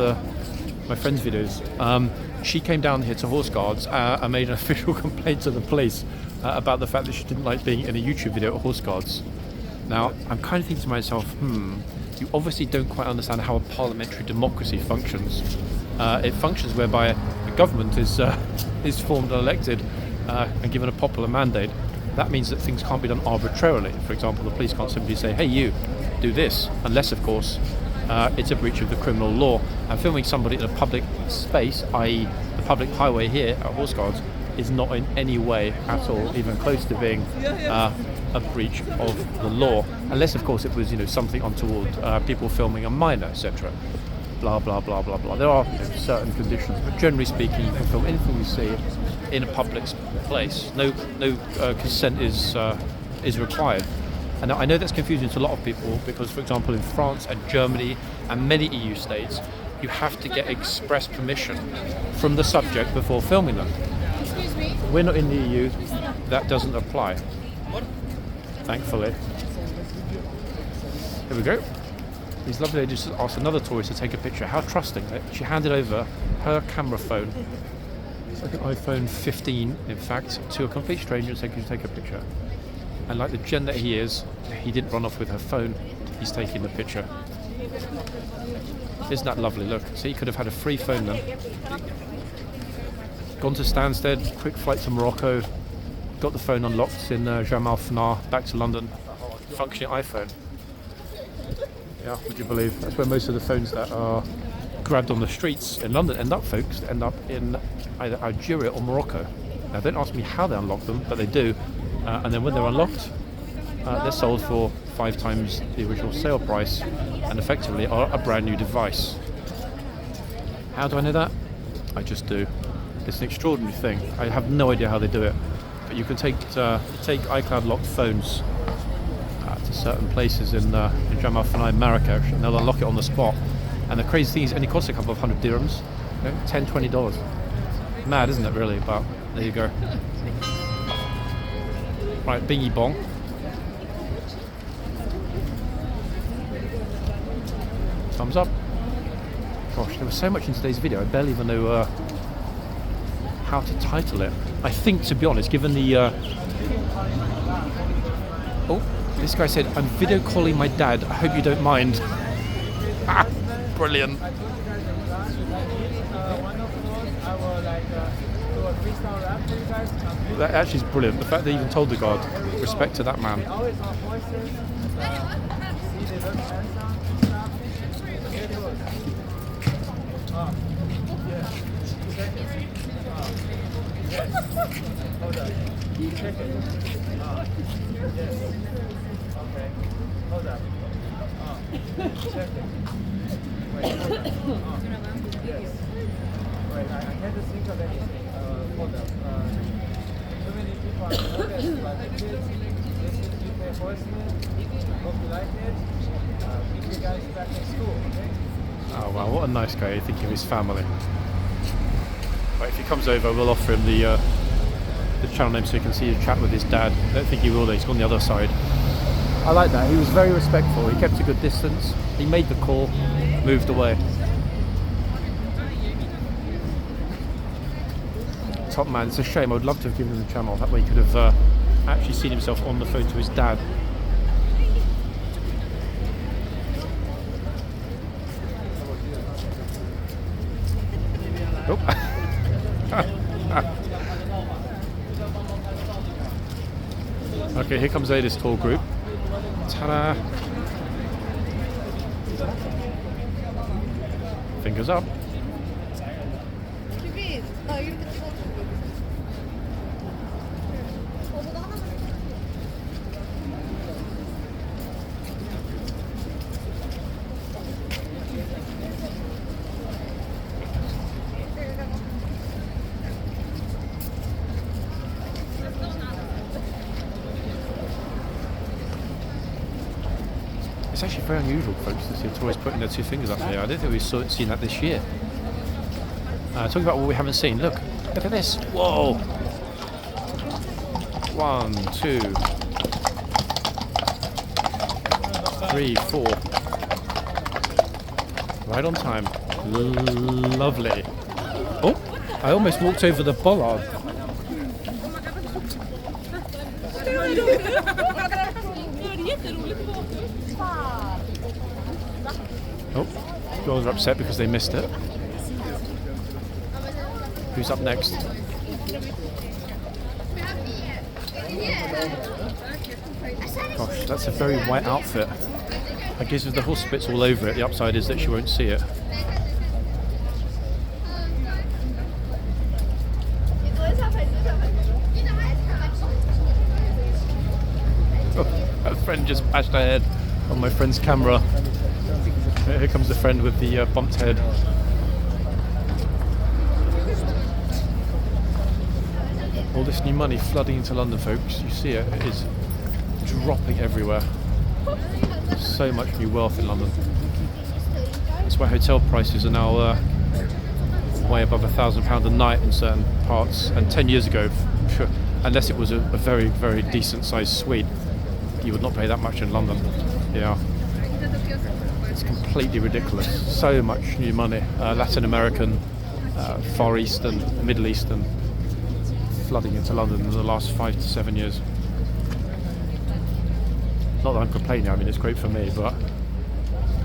A: my friend's videos, she came down here to Horse Guards and made an official complaint to the police about the fact that she didn't like being in a YouTube video at Horse Guards. Now, I'm kind of thinking to myself, you obviously don't quite understand how a parliamentary democracy functions. It functions whereby a government is formed and elected and given a popular mandate, that means that things can't be done arbitrarily. For example, the police can't simply say, hey, you, do this, unless, of course, it's a breach of the criminal law. And filming somebody in a public space, i.e. the public highway here at Horseguards, is not in any way at all even close to being a breach of the law, unless, of course, it was, you know, something untoward, people filming a minor, etc. Blah, blah, blah, blah, blah. There are, you know, certain conditions, but generally speaking, you can film anything you see in a public place. No consent is required. And I know that's confusing to a lot of people because, for example, in France and Germany and many EU states, you have to get express permission from the subject before filming them. We're not in the EU, that doesn't apply, thankfully. Here we go. These lovely ladies just asked another tourist to take a picture. How trusting. She handed over her camera phone, it's like an iPhone 15 in fact, to a complete stranger and said, "Can you take a picture?" And like the gen that he is, he didn't run off with her phone, he's taking the picture. Isn't that lovely? Look, see, he could have had a free phone then. Gone to Stansted, quick flight to Morocco, got the phone unlocked in Jamal Fnar, back to London, functioning iPhone. Yeah, would you believe? That's where most of the phones that are grabbed on the streets in London end up, folks. They end up in either Algeria or Morocco. Now, don't ask me how they unlock them, but they do. And then when they're unlocked, they're sold for 5 times the original sale price and effectively are a brand new device. How do I know that? I just do. It's an extraordinary thing. I have no idea how they do it. But you can take iCloud locked phones to certain places in Jamal Fana in Marrakesh, and they'll unlock it on the spot. And the crazy thing is, it only costs a couple of $100 dirhams, you know, $10, $20. Mad, isn't it, really? But there you go. Right, bingy bong. Thumbs up. Gosh, there was so much in today's video, I barely even know how to title it. I think, to be honest, given the... Oh, this guy said, "I'm video calling my dad, I hope you don't mind." Brilliant. That actually is brilliant. The fact they even told the guard, respect to that man.
E: Wait, I can't just think of anything. Hold up. Too many people are noticed, but the kids, this is UK horsemen. Hope you like it. Meet you guys back in school, okay?
A: Oh wow, what a nice guy, thinking of his family. Right, if he comes over, we'll offer him the channel name so he can see his chat with his dad. I don't think he will though, he's gone the other side. I like that, he was very respectful, he kept a good distance, he made the call, moved away. Top man, it's a shame, I would love to have given him the channel, that way he could have actually seen himself on the phone to his dad. Oh. Okay, here comes Ada's tour group. Ta-da! Fingers up. It's actually very unusual, folks, to see a tourist putting their 2 fingers up here. I don't think we've seen that this year. Talking about what we haven't seen. Look at this. Whoa! 1, 2, 3, 4. Right on time. Lovely. Oh, I almost walked over the bollard. Oh, girls are upset because they missed it. Who's up next? Gosh, that's a very white outfit. I guess with the horse bits all over it, the upside is that she won't see it. Oh, a friend just bashed her head on my friend's camera. Here comes the friend with the bumped head. All this new money flooding into London, folks. You see it, it is dropping everywhere. So much new wealth in London. That's why hotel prices are now way above £1,000 a night in certain parts. And 10 years ago, unless it was a very, very decent sized suite, you would not pay that much in London. Yeah. It's completely ridiculous. So much new money. Latin American, Far Eastern, Middle Eastern, flooding into London in the last 5 to 7 years. Not that I'm complaining, I mean it's great for me, but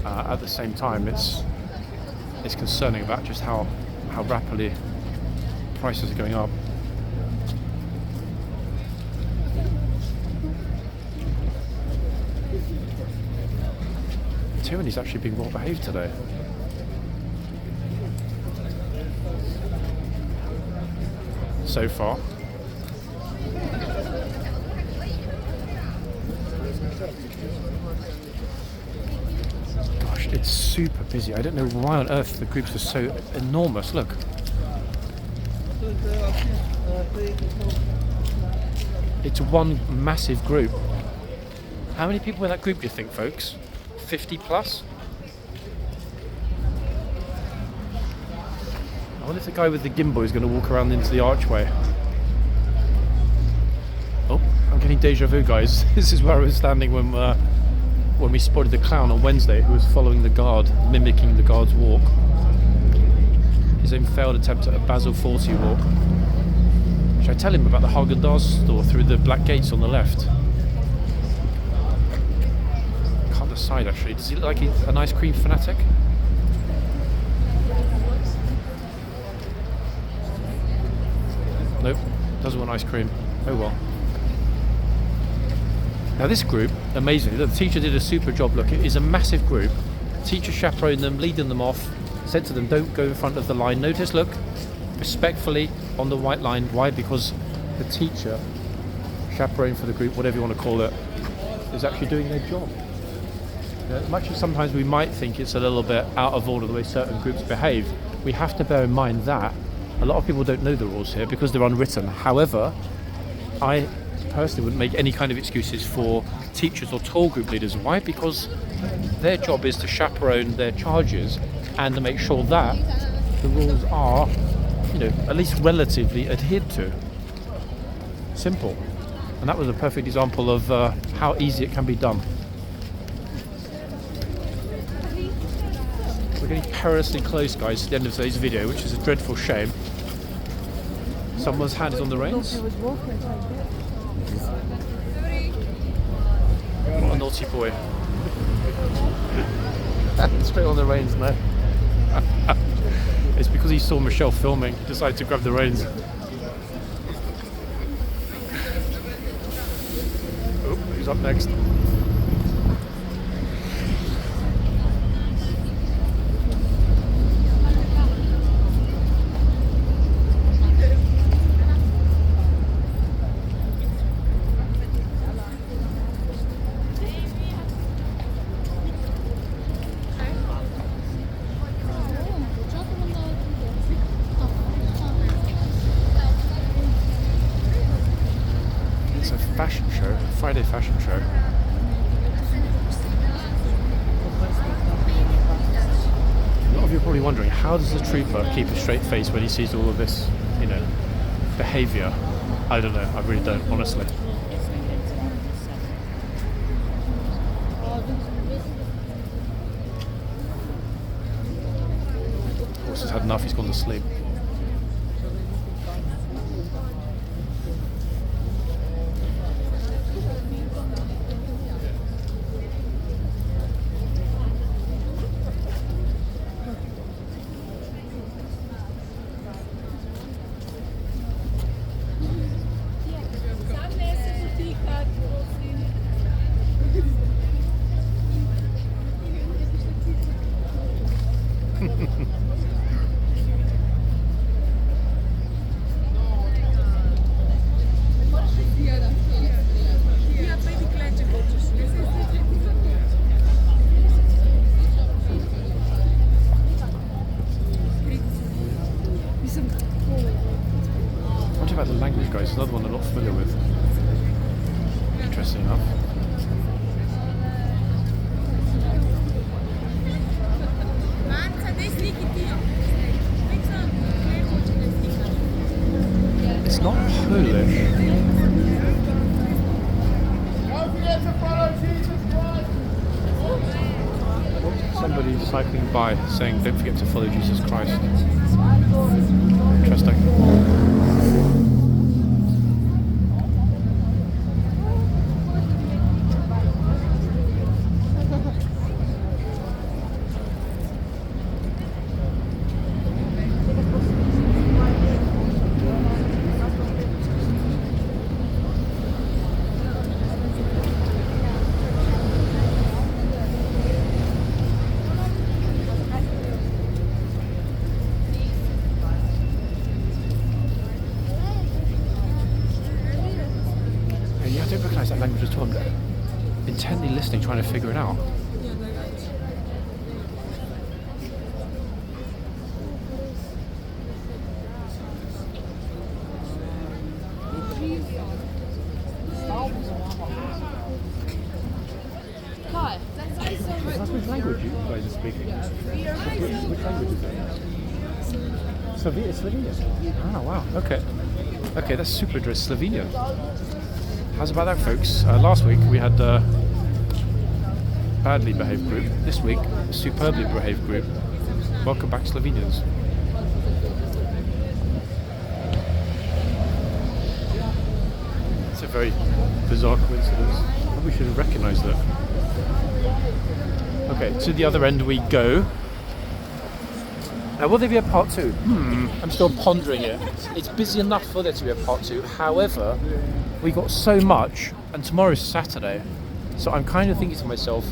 A: at the same time it's concerning about just how rapidly prices are going up. Tyranny's actually being well behaved today. So far. Gosh, it's super busy. I don't know why on earth the groups are so enormous. Look. It's one massive group. How many people in that group do you think, folks? 50 plus? I wonder if the guy with the gimbal is going to walk around into the archway. Oh, I'm getting deja vu, guys. This is where I was standing when we spotted the clown on Wednesday, who was following the guard, mimicking the guard's walk. His own failed attempt at a Basil 40 walk. Should I tell him about the Haagen-Dazs store through the black gates on the left? Can't decide actually. Does he look like he's an ice cream fanatic? Nope, doesn't want ice cream. Oh well. Now this group, amazingly, the teacher did a super job. Look, it is a massive group. Teacher chaperoned them, leading them off, said to them, don't go in front of the line. Notice, look, respectfully on the white line. Why? Because the teacher, chaperone for the group, whatever you want to call it, is actually doing their job. As much as sometimes we might think it's a little bit out of order the way certain groups behave, we have to bear in mind that a lot of people don't know the rules here because they're unwritten. However, I personally wouldn't make any kind of excuses for teachers or tour group leaders. Why? Because their job is to chaperone their charges and to make sure that the rules are, at least relatively adhered to. Simple. And that was a perfect example of how easy it can be done. We're getting perilously close, guys, to the end of today's video, which is a dreadful shame. Someone's hand is on the reins. What a naughty boy. Straight on the reins now. It's because he saw Michelle filming, he decided to grab the reins. Oh, who's up next? Fashion show, Friday fashion show. A lot of you are probably wondering, how does the trooper keep a straight face when he sees all of this, behaviour? I don't know, I really don't, honestly. Horse has had enough, he's gone to sleep. What about the language, guys? It's another one I'm not familiar with. Interesting enough. It's not Polish. Somebody cycling by saying, "Don't forget to follow Jesus Christ." Interesting. Yeah, I don't recognise that language at all. I'm intently listening, trying to figure it out. Which language you guys are speaking? Which language is that? Slovenian. Oh wow. Okay. Okay, that's super dress Slovenian. How's about that, folks? Last week we had a badly behaved group. This week, a superbly behaved group. Welcome back, Slovenians. It's a very bizarre coincidence. We should have recognised it. Okay, to the other end we go. Now, will there be a part two? I'm still pondering it. It's busy enough for there to be a part two. However, we got so much, and tomorrow's Saturday, so I'm kind of thinking to myself,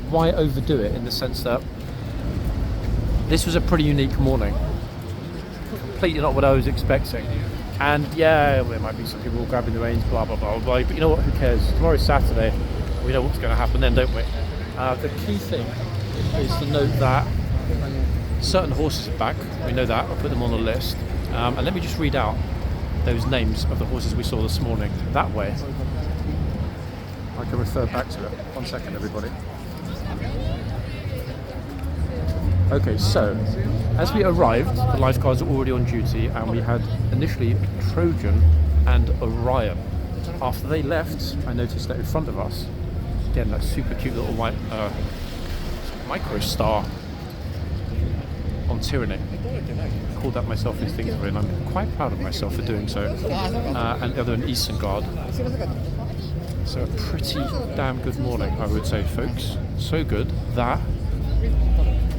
A: why overdo it, in the sense that this was a pretty unique morning. Completely not what I was expecting. And yeah, there might be some people grabbing the reins, blah, blah, blah, blah, but you know what, who cares? Tomorrow's Saturday, we know what's going to happen then, don't we? The key thing is to note that certain horses are back, we know that, I'll put them on the list. And let me just read out those names of the horses we saw this morning. That way, I can refer back to it. 1 second, everybody. Okay, so, as we arrived, the lifeguards were already on duty, and we had initially Trojan and Orion. After they left, I noticed that in front of us, again, that super cute little white micro star on Tyranny. I called that myself instinctively, and I'm quite proud of myself for doing so. And the other an Eastern Guard. So a pretty damn good morning, I would say, folks. So good that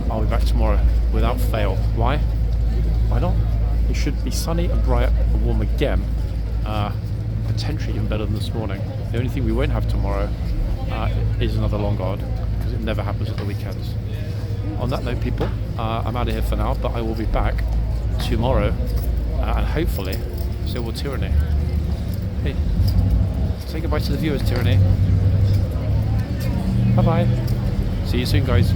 A: I'll be back tomorrow without fail. Why? Why not? It should be sunny and bright and warm again. Potentially even better than this morning. The only thing we won't have tomorrow is another long guard, because it never happens at the weekends. On that note, people, I'm out of here for now, but I will be back tomorrow, and hopefully so will Tyranny. Hey, say goodbye to the viewers, Tyranny. Bye bye. See you soon, guys.